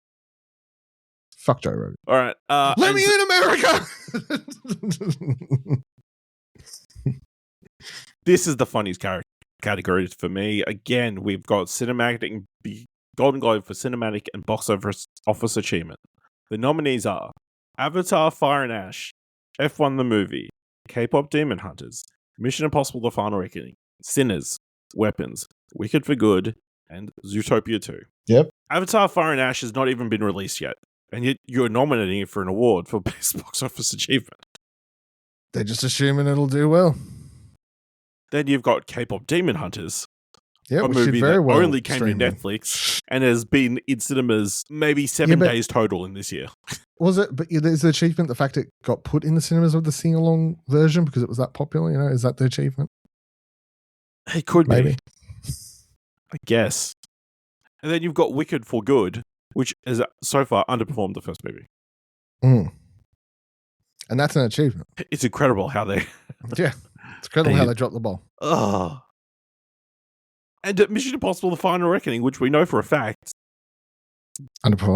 [SPEAKER 3] Fuck Joe Rogan.
[SPEAKER 2] All right,
[SPEAKER 3] let me in, America.
[SPEAKER 2] This is the funniest category for me. Again, we've got cinematic, Golden Globe for cinematic and box office achievement. The nominees are Avatar: Fire and Ash, F1 the Movie, K-pop Demon Hunters, Mission Impossible: The Final Reckoning, Sinners, Weapons, Wicked for Good, and Zootopia 2.
[SPEAKER 3] Yep.
[SPEAKER 2] Avatar: Fire and Ash has not even been released yet, and yet you're nominating it for an award for best box office achievement.
[SPEAKER 3] They're just assuming it'll do well.
[SPEAKER 2] Then you've got K-pop Demon Hunters,
[SPEAKER 3] a
[SPEAKER 2] movie that only came to Netflix and has been in cinemas maybe 7 days total in this year.
[SPEAKER 3] Was it? But there's the achievement, the fact it got put in the cinemas with the sing-along version because it was that popular. Is that the achievement?
[SPEAKER 2] It could
[SPEAKER 3] maybe.
[SPEAKER 2] Be. I guess. And then you've got Wicked for Good, which has so far underperformed the first movie.
[SPEAKER 3] Mm. And that's an achievement.
[SPEAKER 2] It's incredible how they...
[SPEAKER 3] Yeah. It's incredible how they dropped the ball.
[SPEAKER 2] Oh. And Mission Impossible: The Final Reckoning, which we know for a fact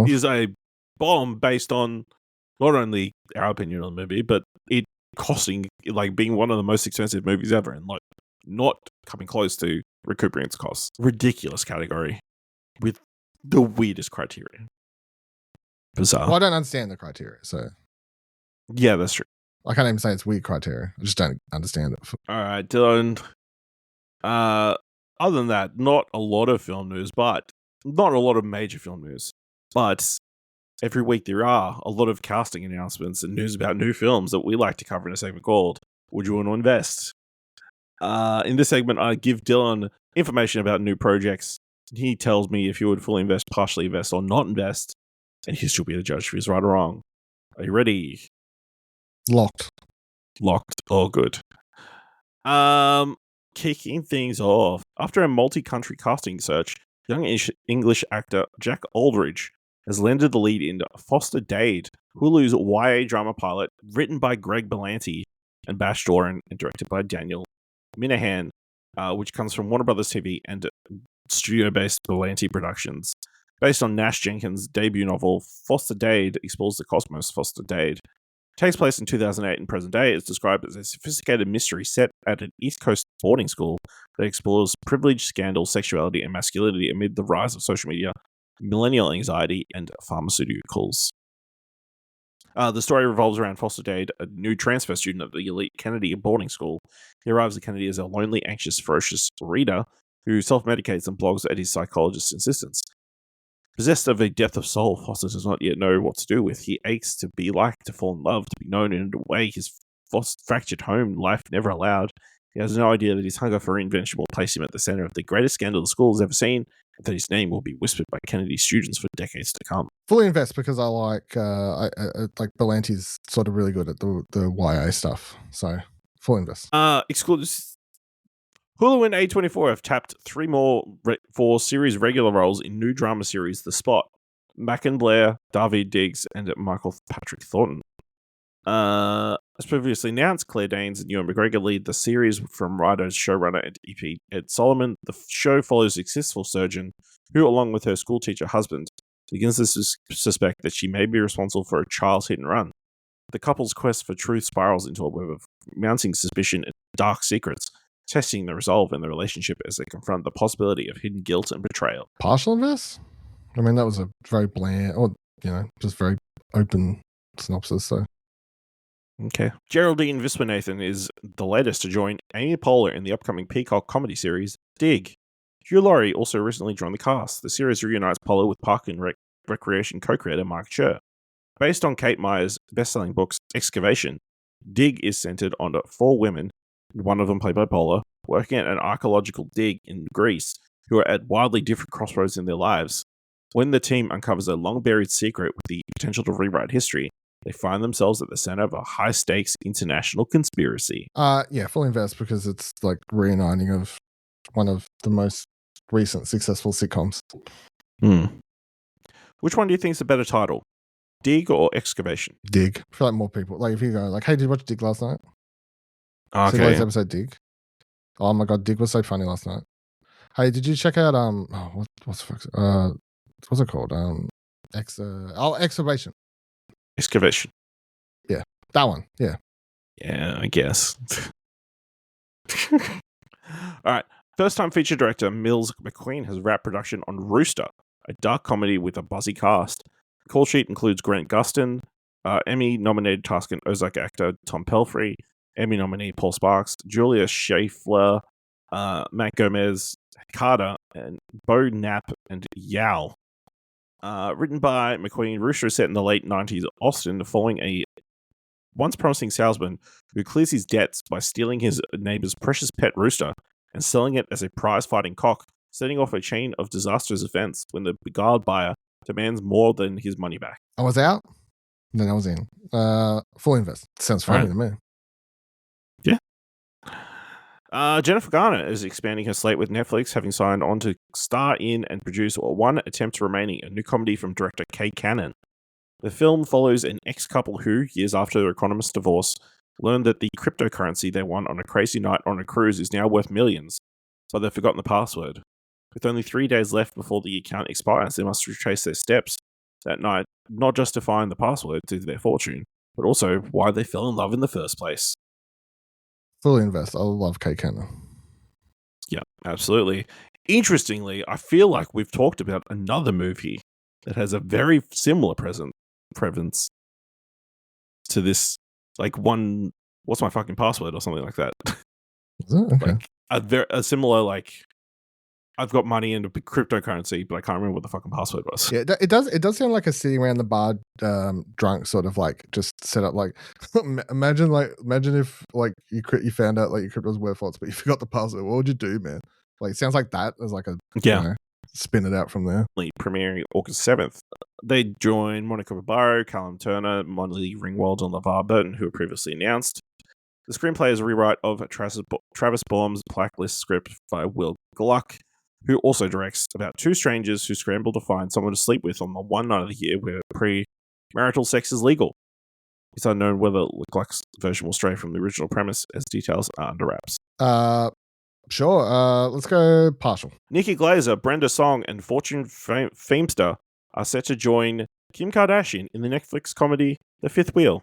[SPEAKER 2] is a bomb based on not only our opinion on the movie, but it costing, like, being one of the most expensive movies ever and, like, not coming close to recuperating its costs. Ridiculous category with the weirdest criteria. Bizarre.
[SPEAKER 3] Well, I don't understand the criteria, so...
[SPEAKER 2] Yeah, that's true.
[SPEAKER 3] I can't even say it's weird criteria. I just don't understand it.
[SPEAKER 2] All right, Dylan. Other than that, not a lot of film news, but not a lot of major film news. But every week there are a lot of casting announcements and news about new films that we like to cover in a segment called Would You Want to Invest? In this segment, I give Dylan information about new projects. He tells me if he would fully invest, partially invest, or not invest, and he shall be the judge if he's right or wrong. Are you ready?
[SPEAKER 3] Locked.
[SPEAKER 2] Oh, good. Kicking things off. After a multi-country casting search, young English actor Jack Aldridge has landed the lead in Foster Dade, Hulu's YA drama pilot, written by Greg Berlanti and Bash Doran and directed by Daniel Minahan, which comes from Warner Brothers TV and studio-based Berlanti Productions. Based on Nash Jenkins' debut novel, Foster Dade explores the cosmos. Foster Dade takes place in 2008 and present day. It's described as a sophisticated mystery set at an East Coast boarding school that explores privilege, scandal, sexuality, and masculinity amid the rise of social media, millennial anxiety, and pharmaceuticals. The story revolves around Foster Dade, a new transfer student at the elite Kennedy boarding school. He arrives at Kennedy as a lonely, anxious, ferocious reader who self-medicates and blogs at his psychologist's insistence. Possessed of a depth of soul Foster does not yet know what to do with. He aches to be liked, to fall in love, to be known in a way his fractured home life never allowed. He has no idea that his hunger for reinvention will place him at the center of the greatest scandal the school has ever seen, and that his name will be whispered by Kennedy students for decades to come.
[SPEAKER 3] Fully invest because I like Berlanti's sort of really good at the YA stuff. So full invest.
[SPEAKER 2] Exclusive. Hulu and A24 have tapped 3 more for series regular roles in new drama series The Spot. Mackin Blair, David Diggs, and Michael Patrick Thornton. As previously announced, Claire Danes and Ewan McGregor lead the series from writer, showrunner, and EP Ed Solomon. The show follows a successful surgeon who, along with her schoolteacher husband, begins to suspect that she may be responsible for a child's hit and run. The couple's quest for truth spirals into a web of mounting suspicion and dark secrets, testing the resolve in the relationship as they confront the possibility of hidden guilt and betrayal.
[SPEAKER 3] Partial invest? I mean, that was a very bland, or, just very open synopsis, so.
[SPEAKER 2] Okay. Geraldine Viswanathan is the latest to join Amy Poehler in the upcoming Peacock comedy series, Dig. Hugh Laurie also recently joined the cast. The series reunites Poehler with Park and Recreation co-creator Mark Scher. Based on Kate Meyer's best-selling books Excavation, Dig is centered on 4 women, one of them played by Poehler, working at an archaeological dig in Greece who are at wildly different crossroads in their lives. When the team uncovers a long-buried secret with the potential to rewrite history, they find themselves at the center of a high-stakes international conspiracy.
[SPEAKER 3] Yeah, full invest because it's like reuniting of one of the most recent successful sitcoms.
[SPEAKER 2] Which one do you think is a better title? Dig or Excavation?
[SPEAKER 3] Dig. I feel like more people, like if you go like, hey, did you watch Dig last night?
[SPEAKER 2] Okay.
[SPEAKER 3] See the latest episode Dig? Oh my god, Dig was so funny last night. Hey, did you check out what's the fuck? What's it called? Excavation.
[SPEAKER 2] Excavation.
[SPEAKER 3] Yeah, that one. Yeah.
[SPEAKER 2] Yeah, I guess. All right. First-time feature director Mills McQueen has wrapped production on Rooster, a dark comedy with a buzzy cast. The call sheet includes Grant Gustin, Emmy-nominated task and Ozark actor Tom Pelphrey, Emmy nominee Paul Sparks, Julia Schaeffler, Matt Gomez, Carter, and Bo Knapp and Yao. Written by McQueen, Rooster is set in the late 90s Austin following a once promising salesman who clears his debts by stealing his neighbor's precious pet rooster and selling it as a prize-fighting cock, setting off a chain of disastrous events when the beguiled buyer demands more than his money back.
[SPEAKER 3] I was out, then I was in. Full invest. Sounds funny to me.
[SPEAKER 2] Yeah. Jennifer Garner is expanding her slate with Netflix, having signed on to star in and produce One Attempt Remaining, a new comedy from director Kay Cannon. The film follows an ex-couple who, years after their economist's divorce, learned that the cryptocurrency they won on a crazy night on a cruise is now worth millions, but they've forgotten the password. With only 3 days left before the account expires, they must retrace their steps that night, not just to find the password to their fortune, but also why they fell in love in the first place.
[SPEAKER 3] Fully invest. I love Kay Cannon.
[SPEAKER 2] Yeah, absolutely. Interestingly, I feel like we've talked about another movie that has a very similar presence to this, like one, what's my fucking password or something like that.
[SPEAKER 3] Is it? Okay.
[SPEAKER 2] Like a similar, like, I've got money into cryptocurrency, but I can't remember what the fucking password was.
[SPEAKER 3] Yeah, it does sound like a sitting around the bar drunk sort of like just set up like imagine if like you found out like your crypto was worth lots, but you forgot the password. What would you do, man? Like it sounds like that as like a spin it out from there.
[SPEAKER 2] Premiering August 7th. They join Monica Barbaro, Callum Turner, Molly Ringwald, and LeVar Burton, who were previously announced. The screenplay is a rewrite of Travis Baum's Blacklist script by Will Gluck, who also directs about two strangers who scramble to find someone to sleep with on the one night of the year where premarital sex is legal. It's unknown whether Gluck's version will stray from the original premise, as details are under wraps.
[SPEAKER 3] Sure. Let's go partial.
[SPEAKER 2] Nikki Glaser, Brenda Song, and Fortune Feimster are set to join Kim Kardashian in the Netflix comedy The Fifth Wheel.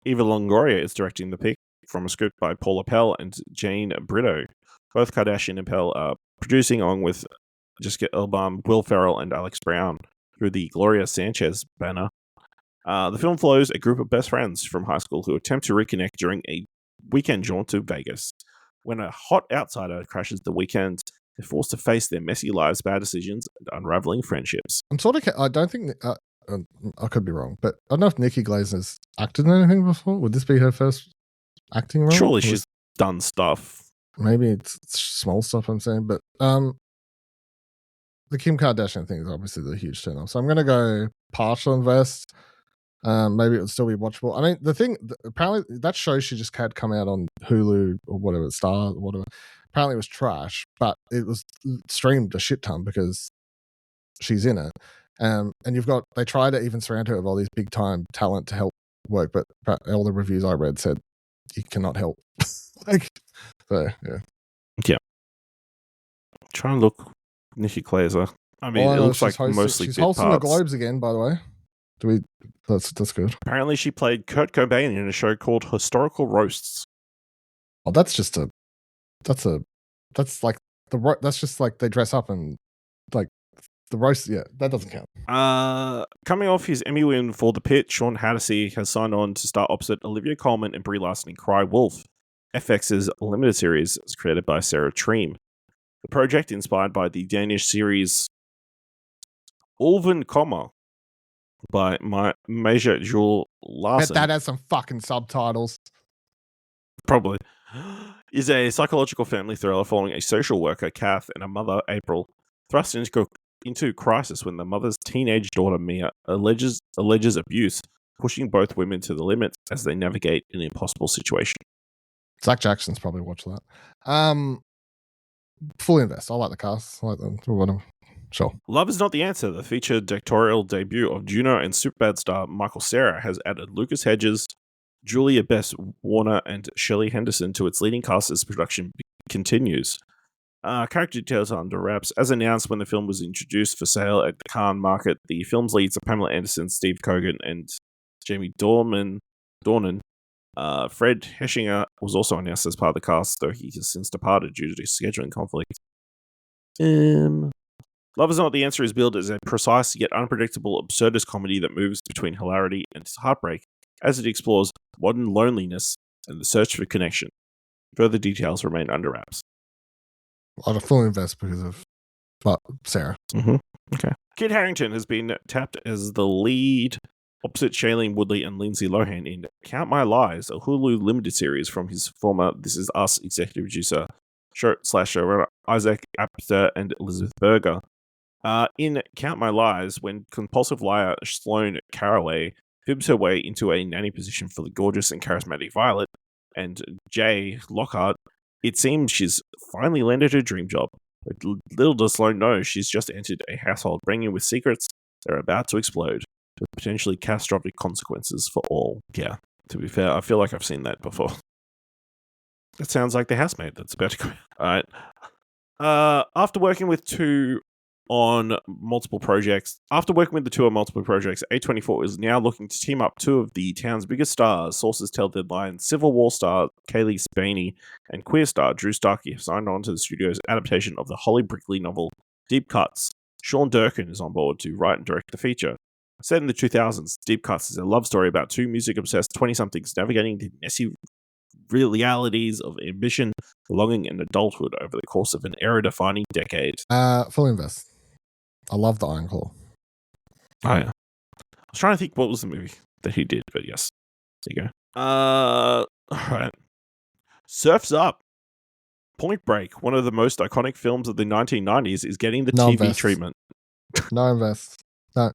[SPEAKER 2] Eva Longoria is directing the pick from a script by Paula Pell and Jane Brito. Both Kardashian and Pell are producing, along with Jessica Elbaum, Will Ferrell, and Alex Brown, through the Gloria Sanchez banner. The film follows a group of best friends from high school who attempt to reconnect during a weekend jaunt to Vegas. When a hot outsider crashes the weekend, they're forced to face their messy lives, bad decisions, and unraveling friendships.
[SPEAKER 3] I don't think I could be wrong, but I don't know if Nikki Glaser's acted in anything before. Would this be her first acting role?
[SPEAKER 2] Surely she's done stuff.
[SPEAKER 3] Maybe it's small stuff I'm saying, but the Kim Kardashian thing is obviously the huge turn off. So I'm going to go partial invest. Maybe it would still be watchable. I mean, apparently that show she just had come out on Hulu or whatever, Star, whatever. Apparently it was trash, but it was streamed a shit ton because she's in it. And they try to even surround her with all these big time talent to help work, but all the reviews I read said you cannot help. So yeah.
[SPEAKER 2] Try and look Nikki Glaser. I mean, it looks like mostly
[SPEAKER 3] she's
[SPEAKER 2] bit
[SPEAKER 3] hosting the
[SPEAKER 2] parts.
[SPEAKER 3] Globes again, by the way. That's good.
[SPEAKER 2] Apparently, she played Kurt Cobain in a show called Historical Roasts.
[SPEAKER 3] Oh, that's just like they dress up and like the roast. Yeah, that doesn't count.
[SPEAKER 2] Coming off his Emmy win for The Pit, Sean Hannity has signed on to star opposite Olivia Colman and Brie Larson in Cry Wolf, FX's limited series created by Sarah Treem. The project, inspired by the Danish series Ulven Kommer by Major Jule Larsen.
[SPEAKER 3] Bet that has some fucking subtitles.
[SPEAKER 2] Probably. is a psychological family thriller following a social worker, Kath, and a mother, April, thrust into crisis when the mother's teenage daughter, Mia, alleges abuse, pushing both women to the limits as they navigate an impossible situation.
[SPEAKER 3] Zach Jackson's probably watched that. Fully invest. I like the cast. I like them. Whatever. Sure.
[SPEAKER 2] Love is Not the Answer. The featured directorial debut of Juno and Superbad star Michael Cera has added Lucas Hedges, Julia Bess Warner, and Shelley Henderson to its leading cast as production continues. Character details are under wraps. As announced when the film was introduced for sale at the Cannes market, the film's leads are Pamela Anderson, Steve Cogan, and Jamie Dornan. Fred Heschinger was also announced as part of the cast, though he has since departed due to scheduling conflict. Love is Not the Answer is billed as a precise yet unpredictable absurdist comedy that moves between hilarity and heartbreak as it explores modern loneliness and the search for connection. Further details remain under wraps.
[SPEAKER 3] I'd fully invest because of Sarah.
[SPEAKER 2] Mm-hmm. Okay. Kit Harington has been tapped as the lead opposite Shailene Woodley and Lindsay Lohan in Count My Lies, a Hulu limited series from his former This Is Us executive producer /showrunner Isaac Apter and Elizabeth Berger. In Count My Lies, when compulsive liar Sloane Caraway fibs her way into a nanny position for the gorgeous and charismatic Violet and Jay Lockhart, it seems she's finally landed her dream job. But little does Sloane know she's just entered a household bringing with secrets that are about to explode, with potentially catastrophic consequences for all. Yeah, to be fair, I feel like I've seen that before. That sounds like the housemate that's about to go. All right. After working with the two on multiple projects, A24 is now looking to team up two of the town's biggest stars. Sources tell Deadline Civil War star Kaylee Spaney and queer star Drew Starkey have signed on to the studio's adaptation of the Holly Brickley novel Deep Cuts. Sean Durkin is on board to write and direct the feature. Set in the 2000s, Deep Cuts is a love story about two music-obsessed 20-somethings navigating the messy realities of ambition, belonging, and adulthood over the course of an era-defining decade.
[SPEAKER 3] Full invest. I love the Iron Claw.
[SPEAKER 2] Oh, yeah. I was trying to think what was the movie that he did, but yes. There you go. All right. Surf's Up. Point Break, one of the most iconic films of the 1990s, is getting the TV treatment.
[SPEAKER 3] No invest. No.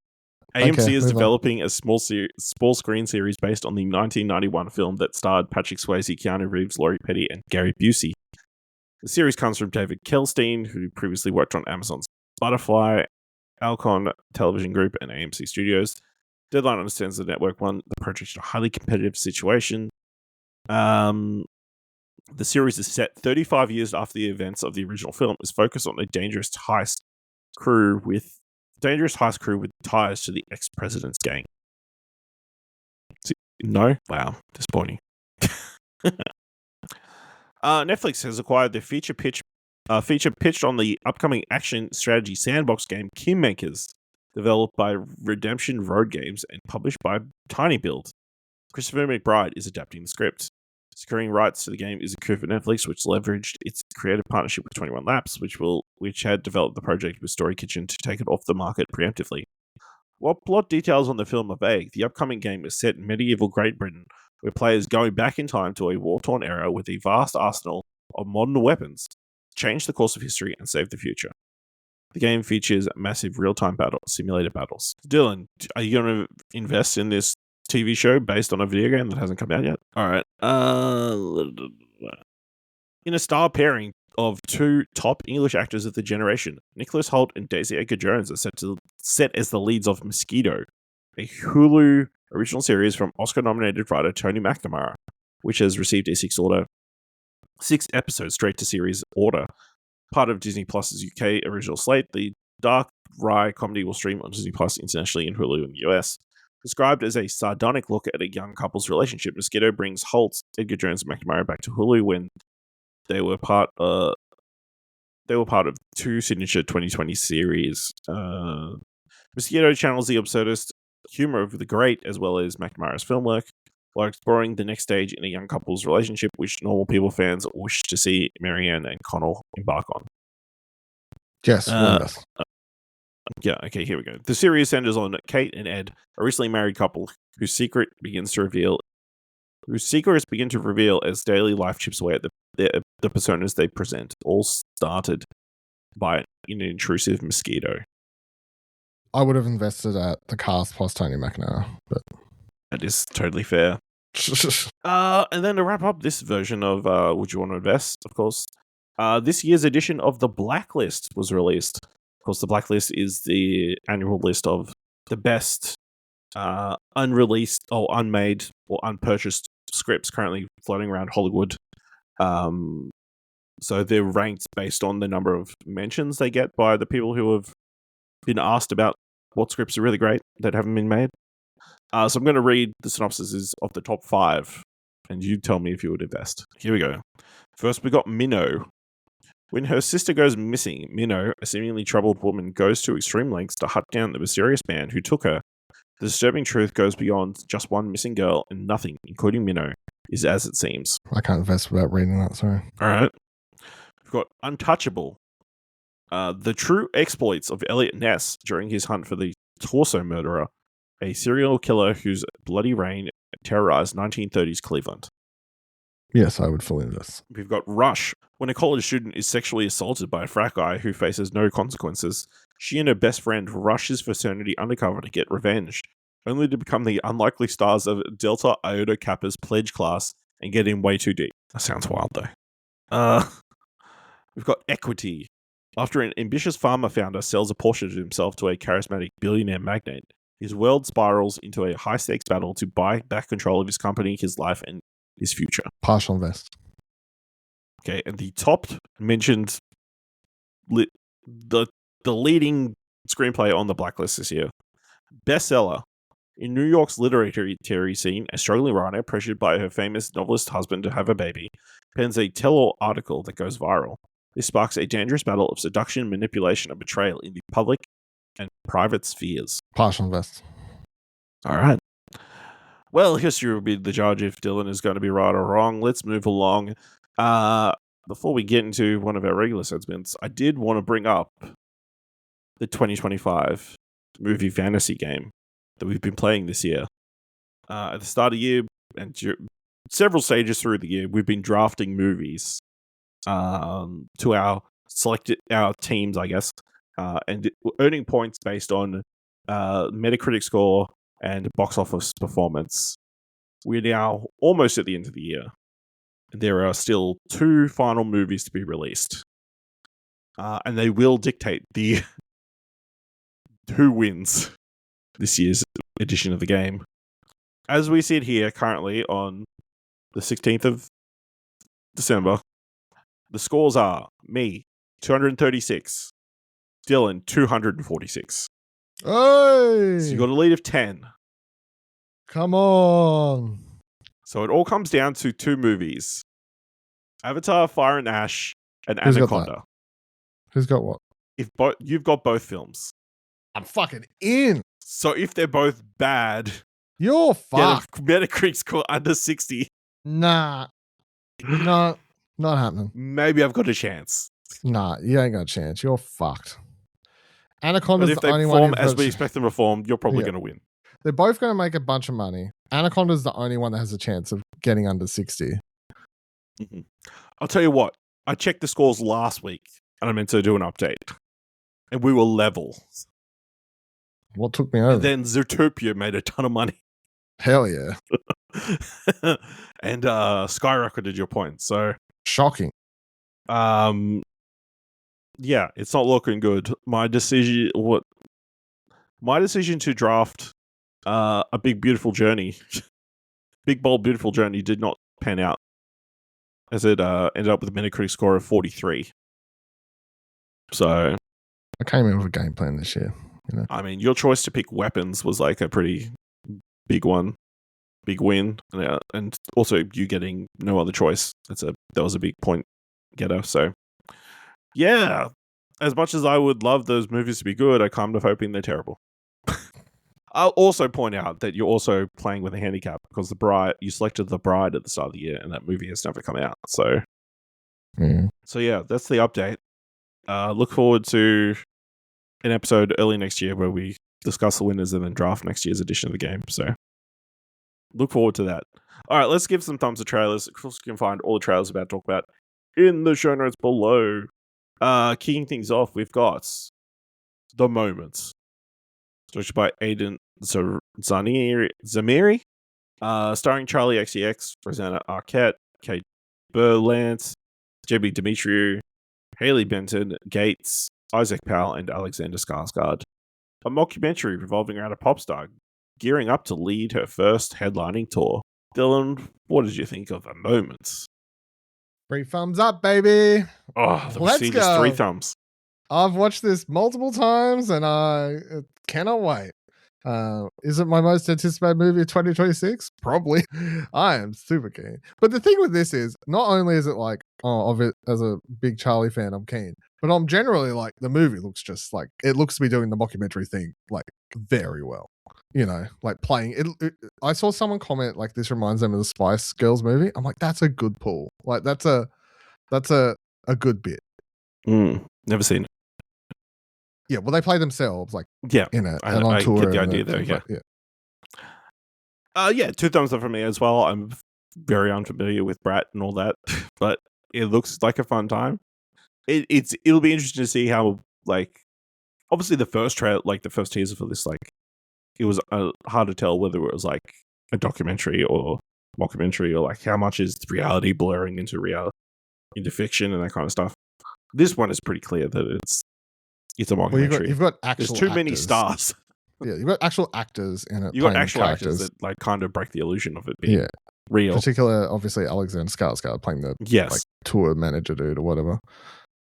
[SPEAKER 2] AMC is developing a small screen series based on the 1991 film that starred Patrick Swayze, Keanu Reeves, Laurie Petty, and Gary Busey. The series comes from David Kelstein, who previously worked on Amazon's Butterfly, Alcon Television Group, and AMC Studios. Deadline understands the network won the project in a highly competitive situation. The series is set 35 years after the events of the original film, is focused on a dangerous heist crew with ties to the ex-president's gang. No? Wow. Disappointing. Netflix has acquired the feature pitched on the upcoming action strategy sandbox game Kingmakers, developed by Redemption Road Games and published by TinyBuild. Christopher McBride is adapting the script. Securing rights to the game is a coup for Netflix, which leveraged its creative partnership with 21 Laps, which had developed the project with Story Kitchen to take it off the market preemptively. While plot details on the film are vague, the upcoming game is set in medieval Great Britain, where players going back in time to a war-torn era with a vast arsenal of modern weapons change the course of history and save the future. The game features massive real-time simulated battles. Dylan, are you going to invest in this TV show based on a video game that hasn't come out yet? All right. In a star pairing of two top English actors of the generation, Nicholas Hoult and Daisy Edgar-Jones are set as the leads of Mosquito, a Hulu original series from Oscar-nominated writer Tony McNamara, which has received a 6-episode straight-to-series order. Part of Disney Plus's UK original slate, the dark, wry comedy will stream on Disney Plus internationally and Hulu in the US. Described as a sardonic look at a young couple's relationship, Mosquito brings Holt, Edgar-Jones, and McNamara back to Hulu when they were part of two signature 2020 series. Mosquito channels the absurdist humor of the great as well as McNamara's film work, while exploring the next stage in a young couple's relationship, which normal people fans wish to see Marianne and Connell embark on.
[SPEAKER 3] Yes.
[SPEAKER 2] Yeah, okay, here we go. The series centers on Kate and Ed, a recently married couple whose secret begins to reveal whose secrets begin to reveal as daily life chips away at the personas they present, all started by an intrusive mosquito.
[SPEAKER 3] I would have invested at the cast plus Tony McNamara, but
[SPEAKER 2] That is totally fair. And then to wrap up this version of Would You Want to Invest, of course, this year's edition of The Blacklist was released. Of course, The Blacklist is the annual list of the best unreleased or unmade or unpurchased scripts currently floating around Hollywood. So they're ranked based on the number of mentions they get by the people who have been asked about what scripts are really great that haven't been made. So I'm going to read the synopsises of the top 5, and you tell me if you would invest. Here we go. First, we got Minnow. When her sister goes missing, Minnow, a seemingly troubled woman, goes to extreme lengths to hunt down the mysterious man who took her. The disturbing truth goes beyond just one missing girl, and nothing, including Minnow, is as it seems.
[SPEAKER 3] I can't invest without reading that, sorry.
[SPEAKER 2] All right. We've got Untouchable. The true exploits of Elliot Ness during his hunt for the torso murderer, a serial killer whose bloody reign terrorized 1930s Cleveland.
[SPEAKER 3] Yes, I would fully invest.
[SPEAKER 2] We've got Rush. When a college student is sexually assaulted by a frat guy who faces no consequences, she and her best friend rush his fraternity undercover to get revenge, only to become the unlikely stars of Delta Iota Kappa's pledge class and get in way too deep. That sounds wild, though. We've got Equity. After an ambitious pharma founder sells a portion of himself to a charismatic billionaire magnate, his world spirals into a high-stakes battle to buy back control of his company, his life, and his future.
[SPEAKER 3] Partial invest.
[SPEAKER 2] Okay, and the top mentioned the leading screenplay on the Blacklist this year. Bestseller. In New York's literary scene, a struggling writer, pressured by her famous novelist husband to have a baby, pens a tell-all article that goes viral. This sparks a dangerous battle of seduction, manipulation, and betrayal in the public and private spheres.
[SPEAKER 3] Partial invest.
[SPEAKER 2] All right. Well, history will be the judge if Dylan is going to be right or wrong. Let's move along. Before we get into one of our regular segments, I did want to bring up the 2025 movie fantasy game that we've been playing this year. At the start of the year and several stages through the year, we've been drafting movies to our teams, I guess, and earning points based on Metacritic score and box office performance. We're now almost at the end of the year. There are still 2 final movies to be released, and they will dictate the who wins this year's edition of the game. As we sit here currently on the 16th of December, the scores are me, 236, Dylan, 246.
[SPEAKER 3] Hey!
[SPEAKER 2] So you got a lead of 10.
[SPEAKER 3] Come on.
[SPEAKER 2] So it all comes down to 2 movies. Avatar, Fire and Ash, and
[SPEAKER 3] Who's got
[SPEAKER 2] Anaconda.
[SPEAKER 3] that? Who's got what?
[SPEAKER 2] If you've got both films.
[SPEAKER 3] I'm fucking in.
[SPEAKER 2] So if they're both bad,
[SPEAKER 3] You're fucked.
[SPEAKER 2] get a Metacritic score under 60.
[SPEAKER 3] Nah. No, not happening.
[SPEAKER 2] Maybe I've got a chance.
[SPEAKER 3] Nah, you ain't got a chance. You're fucked.
[SPEAKER 2] But
[SPEAKER 3] Anaconda's
[SPEAKER 2] if
[SPEAKER 3] the
[SPEAKER 2] they
[SPEAKER 3] only one.
[SPEAKER 2] perform
[SPEAKER 3] who's
[SPEAKER 2] as
[SPEAKER 3] got
[SPEAKER 2] we
[SPEAKER 3] a
[SPEAKER 2] expect them to perform, you're probably
[SPEAKER 3] Yeah.
[SPEAKER 2] going to win.
[SPEAKER 3] They're both going to make a bunch of money. Anaconda's the only one that has a chance of getting under 60.
[SPEAKER 2] Mm-hmm. I'll tell you what. I checked the scores last week, and I meant to do an update. And we were level.
[SPEAKER 3] What took me over?
[SPEAKER 2] And then Zootopia made a ton of money.
[SPEAKER 3] Hell yeah.
[SPEAKER 2] And skyrocketed your points. So,
[SPEAKER 3] Shocking.
[SPEAKER 2] yeah, it's not looking good. My decision to draft a Big Beautiful Journey, Big Bold Beautiful Journey did not pan out, as it ended up with a Metacritic score of 43. So
[SPEAKER 3] I came in with a game plan this year. You know?
[SPEAKER 2] I mean, your choice to pick weapons was like a pretty big one, big win, and also you getting no other choice. That was a big point getter. So yeah, as much as I would love those movies to be good, I kind of hoping they're terrible. I'll also point out that you're also playing with a handicap because you selected The Bride at the start of the year, and that movie has never come out. So yeah, that's the update. Look forward to an episode early next year where we discuss the winners and then draft next year's edition of the game. So look forward to that. All right, let's give some thumbs to trailers. Of course, you can find all the trailers about to talk about in the show notes below. Kicking things off, we've got The Moments, directed by Aidan Zamiri, starring Charlie XCX, Rosanna Arquette, Kate Berlant, JB Demetriou, Haley Benton, Gates, Isaac Powell, and Alexander Skarsgård. A mockumentary revolving around a pop star gearing up to lead her first headlining tour. Dylan, what did you think of The Moments?
[SPEAKER 3] 3 thumbs up, baby.
[SPEAKER 2] Oh, the
[SPEAKER 3] Let's
[SPEAKER 2] prestigious
[SPEAKER 3] go.
[SPEAKER 2] 3 thumbs.
[SPEAKER 3] I've watched this multiple times and I cannot wait. Is it my most anticipated movie of 2026? Probably. I am super keen. But the thing with this is, not only is it like, of it as a big Charlie fan, I'm keen, but I'm generally like, the movie looks just like, it looks to be doing the mockumentary thing like very well. You know, like playing it. I saw someone comment like, this reminds them of the Spice Girls movie. I'm like, that's a good pull. Like that's a good bit.
[SPEAKER 2] Never seen it.
[SPEAKER 3] Yeah, well, they play themselves like
[SPEAKER 2] Yeah,
[SPEAKER 3] in it
[SPEAKER 2] I
[SPEAKER 3] and on tour.
[SPEAKER 2] get the idea though. Yeah. 2 thumbs up for me as well. I'm very unfamiliar with Brat and all that, but it looks like a fun time. It'll be interesting to see how, like, obviously the first the first teaser for this, like, it was hard to tell whether it was like a documentary or mockumentary, or like how much is reality blurring into fiction and that kind of stuff. This one is pretty clear that it's a mockumentary.
[SPEAKER 3] Well, you've got actual.
[SPEAKER 2] There's too many stars.
[SPEAKER 3] Yeah, you've got actual actors in it.
[SPEAKER 2] You've got actual actors that like kind of break the illusion of it being real.
[SPEAKER 3] Particular, obviously, Alexander Skarsgård playing the like, tour manager dude or whatever.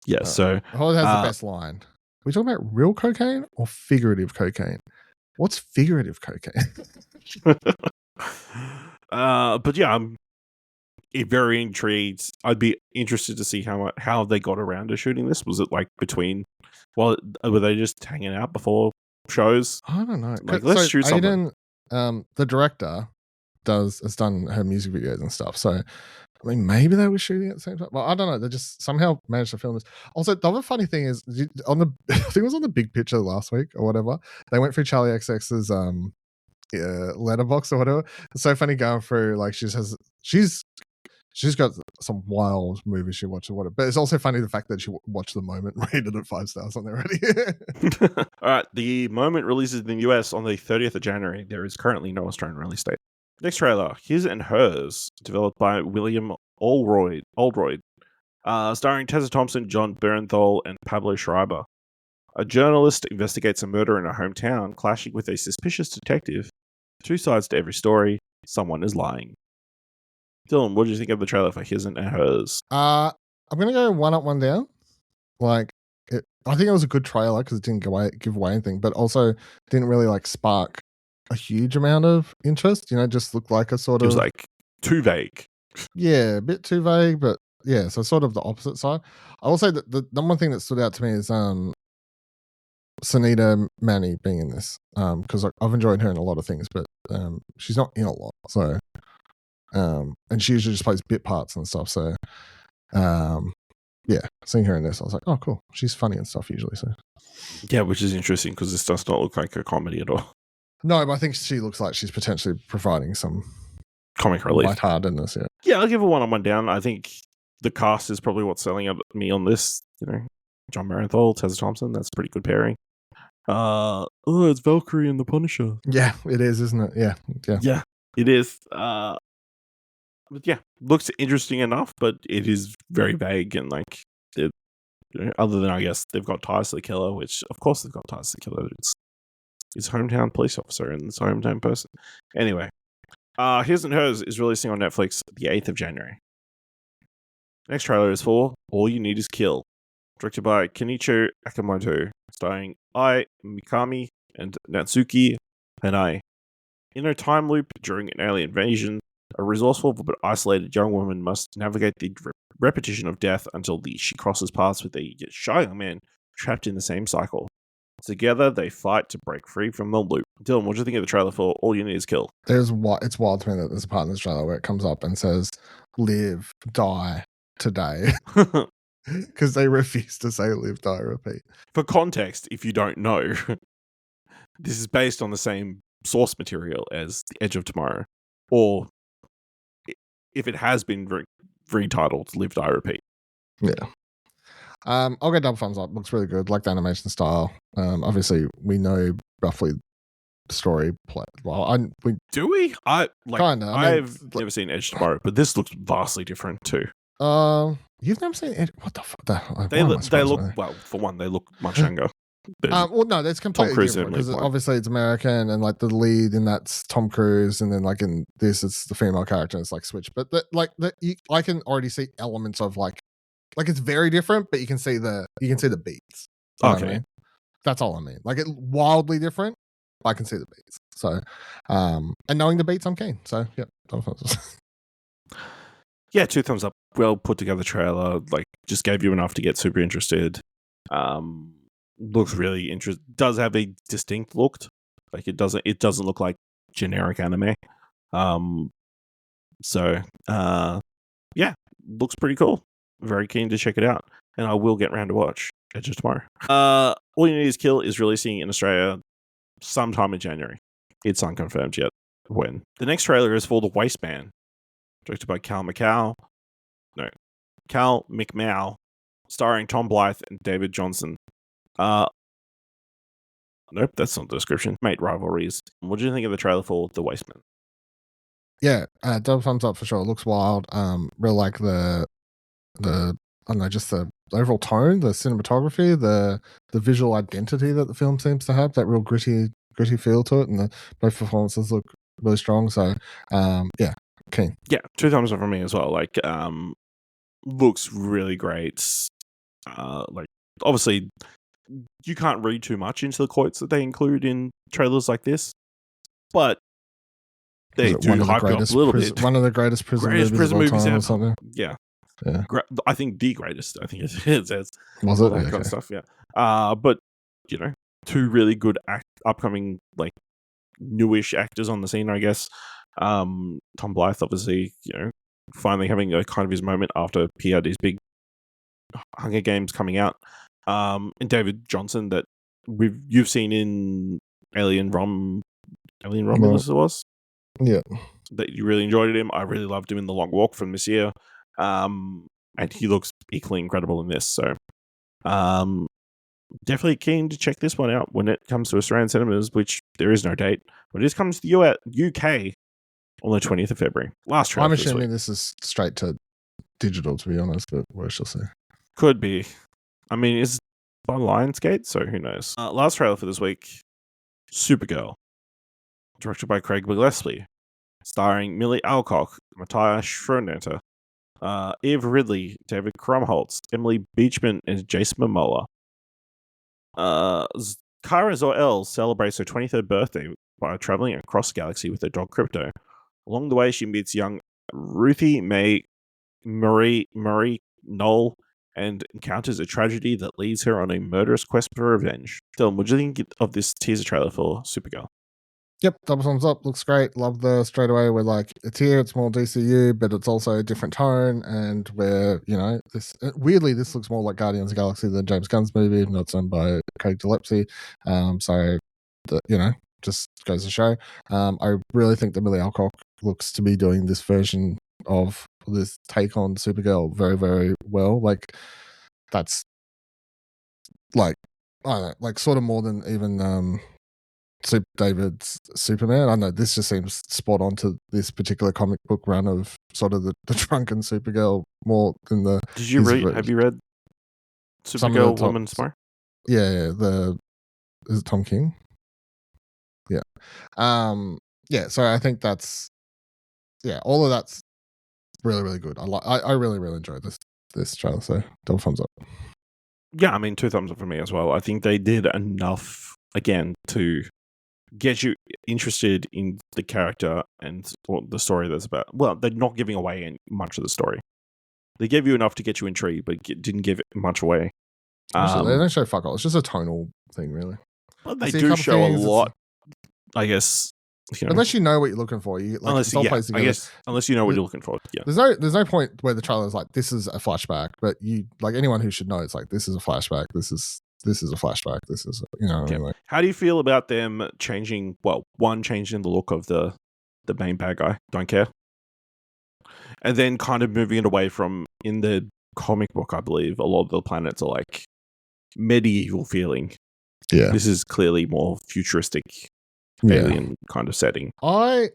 [SPEAKER 2] Yeah. So
[SPEAKER 3] Hollywood has the best line. Are we talking about real cocaine or figurative cocaine? What's figurative cocaine?
[SPEAKER 2] But yeah, I'm very intrigued. I'd be interested to see how they got around to shooting this. Was it like between? Well, were they just hanging out before shows?
[SPEAKER 3] I don't know.
[SPEAKER 2] Like, let's shoot something.
[SPEAKER 3] The director has done her music videos and stuff. So, I mean, maybe they were shooting at the same time. Well, I don't know. They just somehow managed to film this. Also, the other funny thing is, I think it was on the Big Picture last week or whatever. They went through Charlie XX's letterbox or whatever. It's so funny going through, like, she's got some wild movies she watched or whatever. But it's also funny the fact that she watched The Moment, rated at 5 stars on there already.
[SPEAKER 2] All right, The Moment releases in the US on the 30th of January. There is currently no Australian release date. Next trailer, His and Hers, developed by William Oldroyd, starring Tessa Thompson, John Bernthal, and Pablo Schreiber. A journalist investigates a murder in her hometown, clashing with a suspicious detective. 2 sides to every story. Someone is lying. Dylan, what did you think of the trailer for His and Hers?
[SPEAKER 3] I'm gonna go 1 up, 1 down. Like, I think it was a good trailer because it didn't give away anything, but also didn't really like spark a huge amount of interest. You know, just looked like a sort of.
[SPEAKER 2] It was like too vague.
[SPEAKER 3] Yeah, a bit too vague, but yeah, so sort of the opposite side. I will say that the number one thing that stood out to me is Sunita Mani being in this, because I've enjoyed her in a lot of things, but she's not in a lot. So, and she usually just plays bit parts and stuff. So, yeah, seeing her in this, I was like, oh, cool. She's funny and stuff usually. So,
[SPEAKER 2] yeah, which is interesting because this does not look like a comedy at all.
[SPEAKER 3] No, but I think she looks like she's potentially providing some
[SPEAKER 2] comic relief,
[SPEAKER 3] lightheartedness.
[SPEAKER 2] Yeah, I'll give her 1 up, 1 down. I think the cast is probably what's selling me on this. You know, John Bernthal, Tessa Thompson. That's a pretty good pairing. It's Valkyrie and the Punisher.
[SPEAKER 3] Yeah, it is, isn't it? Yeah,
[SPEAKER 2] it is. But yeah, looks interesting enough, but it is very vague and like, other than I guess they've got ties to the killer, which of course they've got ties to the killer. It's his hometown police officer and his hometown person. Anyway, His and Hers is releasing on Netflix the 8th of January. Next trailer is for All You Need Is Kill, directed by Kenichi Akamoto, starring Ai Mikami and Natsuki Hanai. In a time loop during an alien invasion, a resourceful but isolated young woman must navigate the repetition of death until she crosses paths with a shy young man trapped in the same cycle. Together, they fight to break free from the loop. Dylan, what do you think of the trailer for All You Need Is Kill?
[SPEAKER 3] It's wild to me that there's a part in this trailer where it comes up and says, live, die, today. Because they refuse to say live, die, repeat.
[SPEAKER 2] For context, if you don't know, this is based on the same source material as The Edge of Tomorrow. or if it has been retitled, Live Die Repeat.
[SPEAKER 3] Yeah. I'll get double thumbs up. Looks really good. Like the animation style. Obviously we know roughly the story play. Well,
[SPEAKER 2] do we?
[SPEAKER 3] Kinda.
[SPEAKER 2] I've never seen Edge of Tomorrow, but this looks vastly different too.
[SPEAKER 3] You've never seen it? What the fuck?
[SPEAKER 2] They look well. For one, they look much younger.
[SPEAKER 3] Well, no, that's completely
[SPEAKER 2] Cruise
[SPEAKER 3] different because obviously it's American, and like the lead in that's Tom Cruise, and then like in this it's the female character, and it's like switch. But I can already see elements of like it's very different, but you can see the beats. You know what I mean? That's all I mean. Like it wildly different. I can see the beats. So, and knowing the beats, I'm keen. So yeah,
[SPEAKER 2] yeah, 2 thumbs up. Well put together trailer. Like just gave you enough to get super interested. Looks really interesting. Does have a distinct look. Like it doesn't look like generic anime. Yeah, looks pretty cool. Very keen to check it out, and I will get around to watch Edge of Tomorrow. All You Need Is Kill is releasing in Australia sometime in January. It's unconfirmed yet when. The next trailer is for The Wasteman, directed by Cal McMahon, starring Tom Blythe and David Johnson. Nope, that's not the description. Mate rivalries. What do you think of the trailer for The Wasteman?
[SPEAKER 3] Yeah, double thumbs up for sure. It looks wild. Real like the I don't know, just the overall tone, the cinematography, the visual identity that the film seems to have, that real gritty feel to it, and both performances look really strong. So yeah, keen.
[SPEAKER 2] Yeah, 2 thumbs up from me as well. Like looks really great. Like obviously you can't read too much into the quotes that they include in trailers like this, but they do hype you up a little bit.
[SPEAKER 3] One of the greatest prison movies ever. Or something.
[SPEAKER 2] Yeah. I think the greatest. I think it is.
[SPEAKER 3] Was it?
[SPEAKER 2] That kind of stuff, yeah. But, 2 really good upcoming, like, newish actors on the scene, I guess. Tom Blythe, obviously, finally having a kind of his moment after he had his big Hunger Games coming out. And David Johnson that you've seen in Alien Romulus it was?
[SPEAKER 3] Yeah.
[SPEAKER 2] That you really enjoyed him. I really loved him in The Long Walk from this year. And he looks equally incredible in this. So definitely keen to check this one out when it comes to Australian cinemas, which there is no date. But it comes to the UK on the 20th of February. Last trailer.
[SPEAKER 3] I'm assuming this is straight to digital, to be honest, but we shall see.
[SPEAKER 2] Could be. I mean, it's by Lionsgate, so who knows? Last trailer for this week, Supergirl, directed by Craig Gillespie, starring Millie Alcock, Matthias Schoenacker, Eve Ridley, David Krumholtz, Emily Beechman, and Jason Momoa. Kara Zor-El celebrates her 23rd birthday by traveling across the galaxy with her dog Crypto. Along the way, she meets young Ruthie Mae Marie Knoll and encounters a tragedy that leads her on a murderous quest for revenge. Dylan, what do you think of this teaser trailer for Supergirl?
[SPEAKER 3] Yep, double thumbs up. Looks great. Love the straight away. We're like, it's here, it's more DCU, but it's also a different tone. And where, this weirdly, this looks more like Guardians of the Galaxy than James Gunn's movie, even though it's done by Craig Gillespie. Just goes to show. I really think that Millie Alcock looks to be doing this version of this take on Supergirl very, very well. Like, that's like, I don't know, like sort of more than even David's Superman. I don't know, this just seems spot on to this particular comic book run of sort of the drunken Supergirl more than the.
[SPEAKER 2] Did you read? Have you read Supergirl Woman Tomorrow?
[SPEAKER 3] Yeah. Is it Tom King? Yeah. Yeah. So I think that's all of that's really, really good. I really, really enjoyed this trailer. So double thumbs up.
[SPEAKER 2] Yeah, I mean 2 thumbs up for me as well. I think they did enough again to get you interested in the character and the story that's about. Well, they're not giving away much of the story. They gave you enough to get you intrigued, but didn't give much away.
[SPEAKER 3] They don't show fuck all. It's just a tonal thing, really.
[SPEAKER 2] Well, they do show a lot, I guess.
[SPEAKER 3] Unless you know what you're looking for, unless you know
[SPEAKER 2] what you're looking for. Yeah,
[SPEAKER 3] there's no point where the trailer is like, this is a flashback, but you like anyone who should know, it's like, this is a flashback. This is a flashback. This is
[SPEAKER 2] How do you feel about them changing? Well, one, changing the look of the the main bad guy. Don't care. And then kind of moving it away from, in the comic book, I believe, a lot of the planets are like medieval feeling.
[SPEAKER 3] Yeah.
[SPEAKER 2] This is clearly more futuristic alien kind of setting.
[SPEAKER 3] I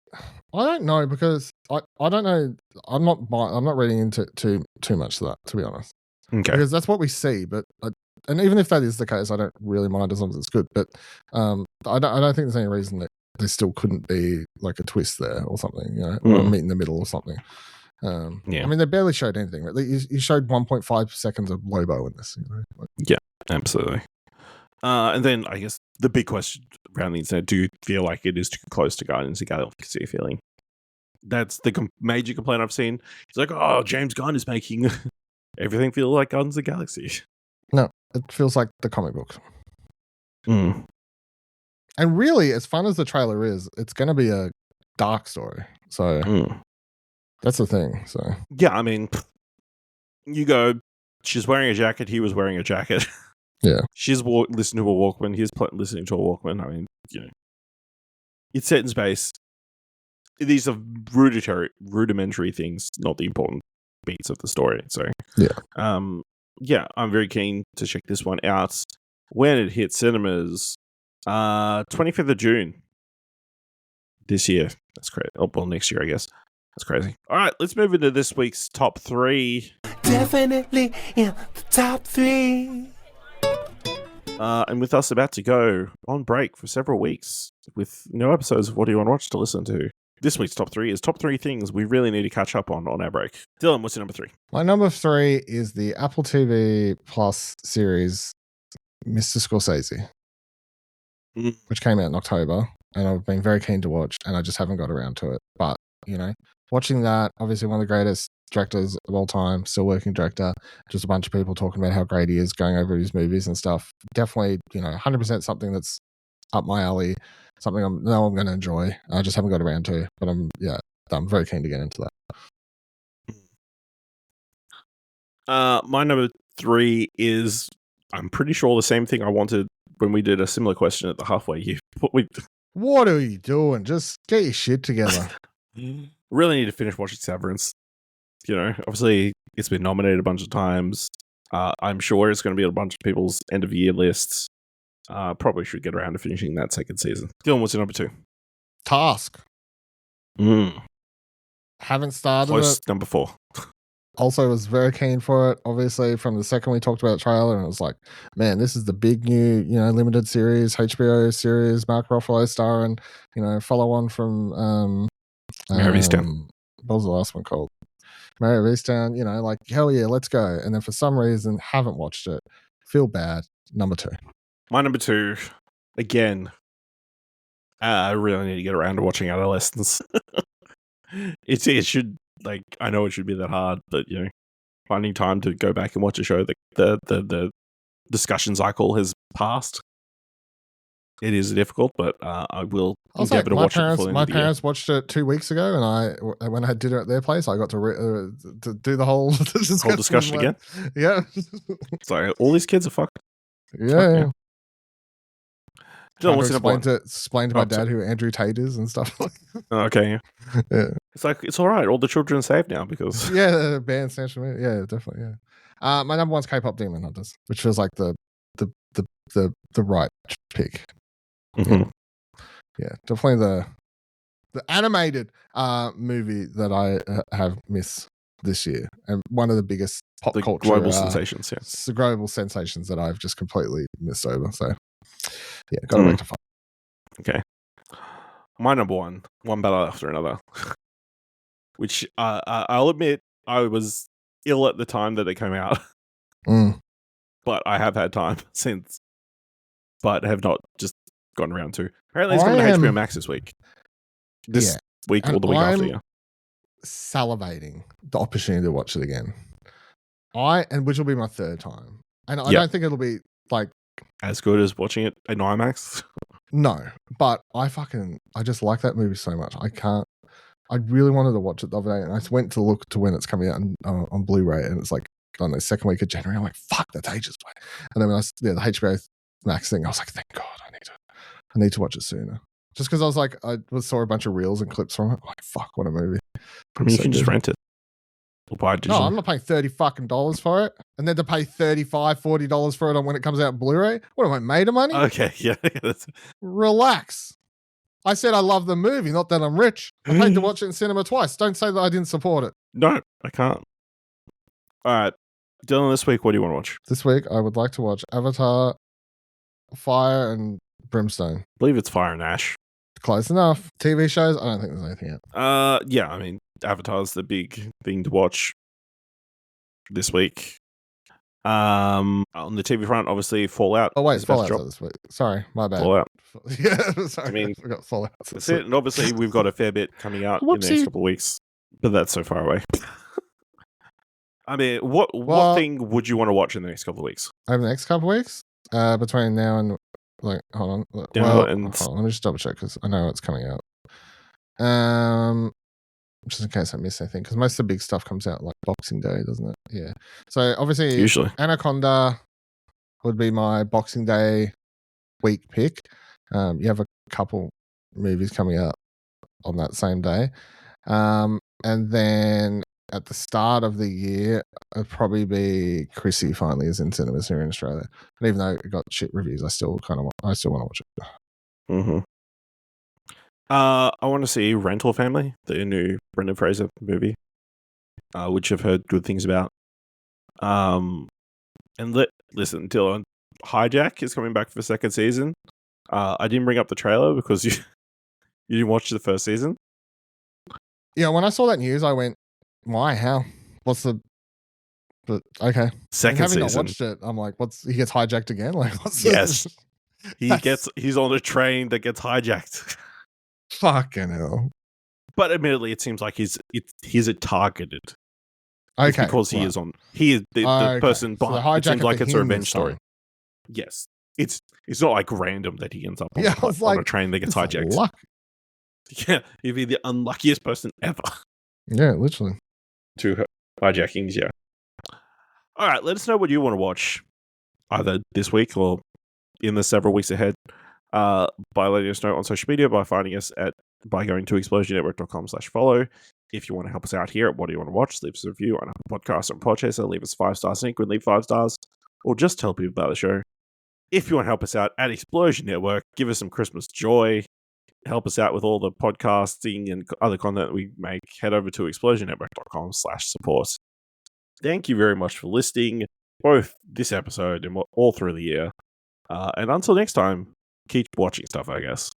[SPEAKER 3] don't know, because I don't know. I'm not reading into too much to that, to be honest.
[SPEAKER 2] Okay.
[SPEAKER 3] Because that's what we see, but and even if that is the case, I don't really mind as long as it's good. But I don't think there's any reason that there still couldn't be like a twist there or something, you know, or a meet in the middle or something. I mean, they barely showed anything. Right? You showed 1.5 seconds of Lobo in this. You know?
[SPEAKER 2] Yeah, absolutely. And then I guess the big question around the internet: do you feel like it is too close to Guardians of the Galaxy feeling? That's the major complaint I've seen. It's like, oh, James Gunn is making everything feel like Guardians of the Galaxy.
[SPEAKER 3] No, it feels like the comic books.
[SPEAKER 2] Mm.
[SPEAKER 3] And really, as fun as the trailer is, it's going to be a dark story. So that's the thing. So
[SPEAKER 2] yeah, I mean, you go, she's wearing a jacket, he was wearing a jacket.
[SPEAKER 3] Yeah.
[SPEAKER 2] She's listening to a Walkman, he's listening to a Walkman. I mean, you know, it's set in space. These are rudimentary things, not the important beats of the story. So yeah, I'm very keen to check this one out when it hits cinemas. 25th of June this year. That's crazy. Oh, well, next year, I guess. That's crazy. All right, let's move into this week's top 3.
[SPEAKER 4] Definitely in the top 3.
[SPEAKER 2] And with us about to go on break for several weeks with no episodes of What Do You Want to Watch to listen to, this week's top 3 is top 3 things we really need to catch up on our break. Dylan, what's your number 3?
[SPEAKER 3] My number 3 is the Apple TV Plus series Mr. Scorsese, which came out in October, and I've been very keen to watch, and I just haven't got around to it. But, you know, watching that, obviously one of the greatest directors of all time, still working director, just a bunch of people talking about how great he is, going over his movies and stuff. Definitely, you know, 100% something that's up my alley, something I'm going to enjoy. I just haven't got around to, but I'm very keen to get into
[SPEAKER 2] that. My number 3 is, I'm pretty sure, the same thing I wanted when we did a similar question at the halfway year.
[SPEAKER 3] What are you doing? Just get your shit together.
[SPEAKER 2] Really need to finish watching Severance. You know, obviously it's been nominated a bunch of times. I'm sure it's going to be on a bunch of people's end of year lists. Probably should get around to finishing that second season. Dylan, what's your number 2?
[SPEAKER 3] Task. Haven't started
[SPEAKER 2] Close.
[SPEAKER 3] it.
[SPEAKER 2] Number 4.
[SPEAKER 3] Also was very keen for it, obviously, from the second we talked about the trailer, and it was like, man, this is the big new, you know, limited series, HBO series, Mark Ruffalo starring, you know, follow on from
[SPEAKER 2] Mare of Easttown.
[SPEAKER 3] What was the last one called? Mare of Easttown, you know, like, hell yeah, let's go. And then for some reason, haven't watched it. Feel bad. Number 2.
[SPEAKER 2] My number 2, again, I really need to get around to watching Adolescence. It should, like, I know it should be that hard, but, you know, finding time to go back and watch a show that the discussion cycle has passed. It is difficult, but I will endeavor to watch it before the end of the year.
[SPEAKER 3] My parents watched it 2 weeks ago, and when I did it at their place, I got to do the whole
[SPEAKER 2] discussion again.
[SPEAKER 3] Yeah.
[SPEAKER 2] So all these kids are fucked.
[SPEAKER 3] Yeah.
[SPEAKER 2] Dylan,
[SPEAKER 3] explain to my dad who Andrew Tate is and stuff.
[SPEAKER 2] Okay.
[SPEAKER 3] Yeah.
[SPEAKER 2] It's like, it's all right. All the children are safe now because
[SPEAKER 3] banned social media. Yeah, definitely. Yeah. My number 1's K-pop Demon Hunters, which feels like the right pick.
[SPEAKER 2] Mm-hmm.
[SPEAKER 3] Yeah, definitely the animated movie that I have missed this year, and one of the biggest pop culture
[SPEAKER 2] global sensations. Yeah,
[SPEAKER 3] the global sensations that I've just completely missed over. So yeah, got to rectify.
[SPEAKER 2] Okay, my number 1, one battle after another, which I'll admit I was ill at the time that it came out, but I have had time since, but have not just gotten around to. Apparently it's coming to HBO Max this week. This week or the week after, yeah.
[SPEAKER 3] Salivating the opportunity to watch it again. Which will be my 3rd time. And I don't think it'll be like
[SPEAKER 2] as good as watching it in IMAX.
[SPEAKER 3] No, but I just like that movie so much. I really wanted to watch it the other day, and I went to look to when it's coming out on Blu-ray, and it's like on the 2nd week of January. I'm like, fuck, that's ages away. And then when the HBO Max thing, I was like, thank God, I need to watch it sooner. just because I was like, saw a bunch of reels and clips from it. Like, fuck, what a movie!
[SPEAKER 2] I mean, you
[SPEAKER 3] So
[SPEAKER 2] can just
[SPEAKER 3] good.
[SPEAKER 2] rent it. Or buy it digitally.
[SPEAKER 3] No, I'm not paying $30 for it, and then to pay $35-$40 for it on when it comes out Blu-ray. What am I made of money?
[SPEAKER 2] Okay, yeah.
[SPEAKER 3] Relax. I said I love the movie, not that I'm rich. I paid to watch it in cinema twice. Don't say that I didn't support it.
[SPEAKER 2] No, I can't. All right, Dylan. This week, what do you want to watch?
[SPEAKER 3] This week, I would like to watch Avatar, Fire and Brimstone.
[SPEAKER 2] I believe it's Fire and Ash.
[SPEAKER 3] Close enough. TV shows, I don't think there's anything out.
[SPEAKER 2] Yeah. I mean, Avatar's the big thing to watch this week. On the TV front, obviously Fallout.
[SPEAKER 3] Oh wait,
[SPEAKER 2] is about to
[SPEAKER 3] Fallout's
[SPEAKER 2] drop.
[SPEAKER 3] this week. Sorry, my bad.
[SPEAKER 2] Fallout.
[SPEAKER 3] Yeah, sorry.
[SPEAKER 2] I mean,
[SPEAKER 3] I forgot Fallout.
[SPEAKER 2] That's it. And obviously, we've got a fair bit coming out in the
[SPEAKER 3] Whoopsie.
[SPEAKER 2] next couple of weeks, but that's so far away. I mean, what
[SPEAKER 3] Well-
[SPEAKER 2] thing would you want to watch in the next couple of weeks?
[SPEAKER 3] Over the next couple of weeks, between now and like, hold on.
[SPEAKER 2] Now
[SPEAKER 3] Well,
[SPEAKER 2] and-
[SPEAKER 3] hold on, let me just double check because I know it's coming out. Just in case I miss anything, because most of the big stuff comes out like Boxing Day, doesn't it? Yeah. So obviously,
[SPEAKER 2] Usually.
[SPEAKER 3] Anaconda would be my Boxing Day week pick. You have a couple movies coming out on that same day, and then at the start of the year, it'd probably be Chrissy finally is in cinemas here in Australia. And even though it got shit reviews, I still want to watch it.
[SPEAKER 2] Mm-hmm. I want to see Rental Family, the new Brendan Fraser movie, which I've heard good things about. And listen, Dylan, Hijack is coming back for the second season. I didn't bring up the trailer because you didn't watch the first season.
[SPEAKER 3] Yeah, when I saw that news, I went, "Why? How? What's the?" But okay,
[SPEAKER 2] Second
[SPEAKER 3] having
[SPEAKER 2] season.
[SPEAKER 3] not watched it, I'm like, "What's he gets hijacked again?" Like, what's
[SPEAKER 2] Yes.
[SPEAKER 3] That's-
[SPEAKER 2] He's on a train that gets hijacked.
[SPEAKER 3] fucking hell.
[SPEAKER 2] But admittedly, it seems like he's a targeted.
[SPEAKER 3] Okay,
[SPEAKER 2] It's because he
[SPEAKER 3] right.
[SPEAKER 2] is on. He is the
[SPEAKER 3] Okay.
[SPEAKER 2] person
[SPEAKER 3] So the
[SPEAKER 2] behind. It seems
[SPEAKER 3] hijacker
[SPEAKER 2] like
[SPEAKER 3] for
[SPEAKER 2] it's a
[SPEAKER 3] him
[SPEAKER 2] revenge
[SPEAKER 3] is
[SPEAKER 2] story.
[SPEAKER 3] fun.
[SPEAKER 2] Yes, it's not like random that he ends up on,
[SPEAKER 3] Yeah, I was
[SPEAKER 2] on a
[SPEAKER 3] like,
[SPEAKER 2] train that gets
[SPEAKER 3] It's
[SPEAKER 2] hijacked.
[SPEAKER 3] luck.
[SPEAKER 2] Yeah, he'd be the unluckiest person ever.
[SPEAKER 3] Yeah, literally.
[SPEAKER 2] To hijackings, yeah. All right, let us know what you want to watch, either this week or in the several weeks ahead. By letting us know on social media, by finding us by going to explosionnetwork.com/follow. If you want to help us out here at What Do You Want to Watch, leave us a review on a podcast on Podchaser, leave us 5 stars, and leave 5 stars, or just tell people about the show. If you want to help us out at Explosion Network, give us some Christmas joy, help us out with all the podcasting and other content that we make, head over to explosionnetwork.com/support. Thank you very much for listening, both this episode and all through the year. And until next time, keep watching stuff, I guess.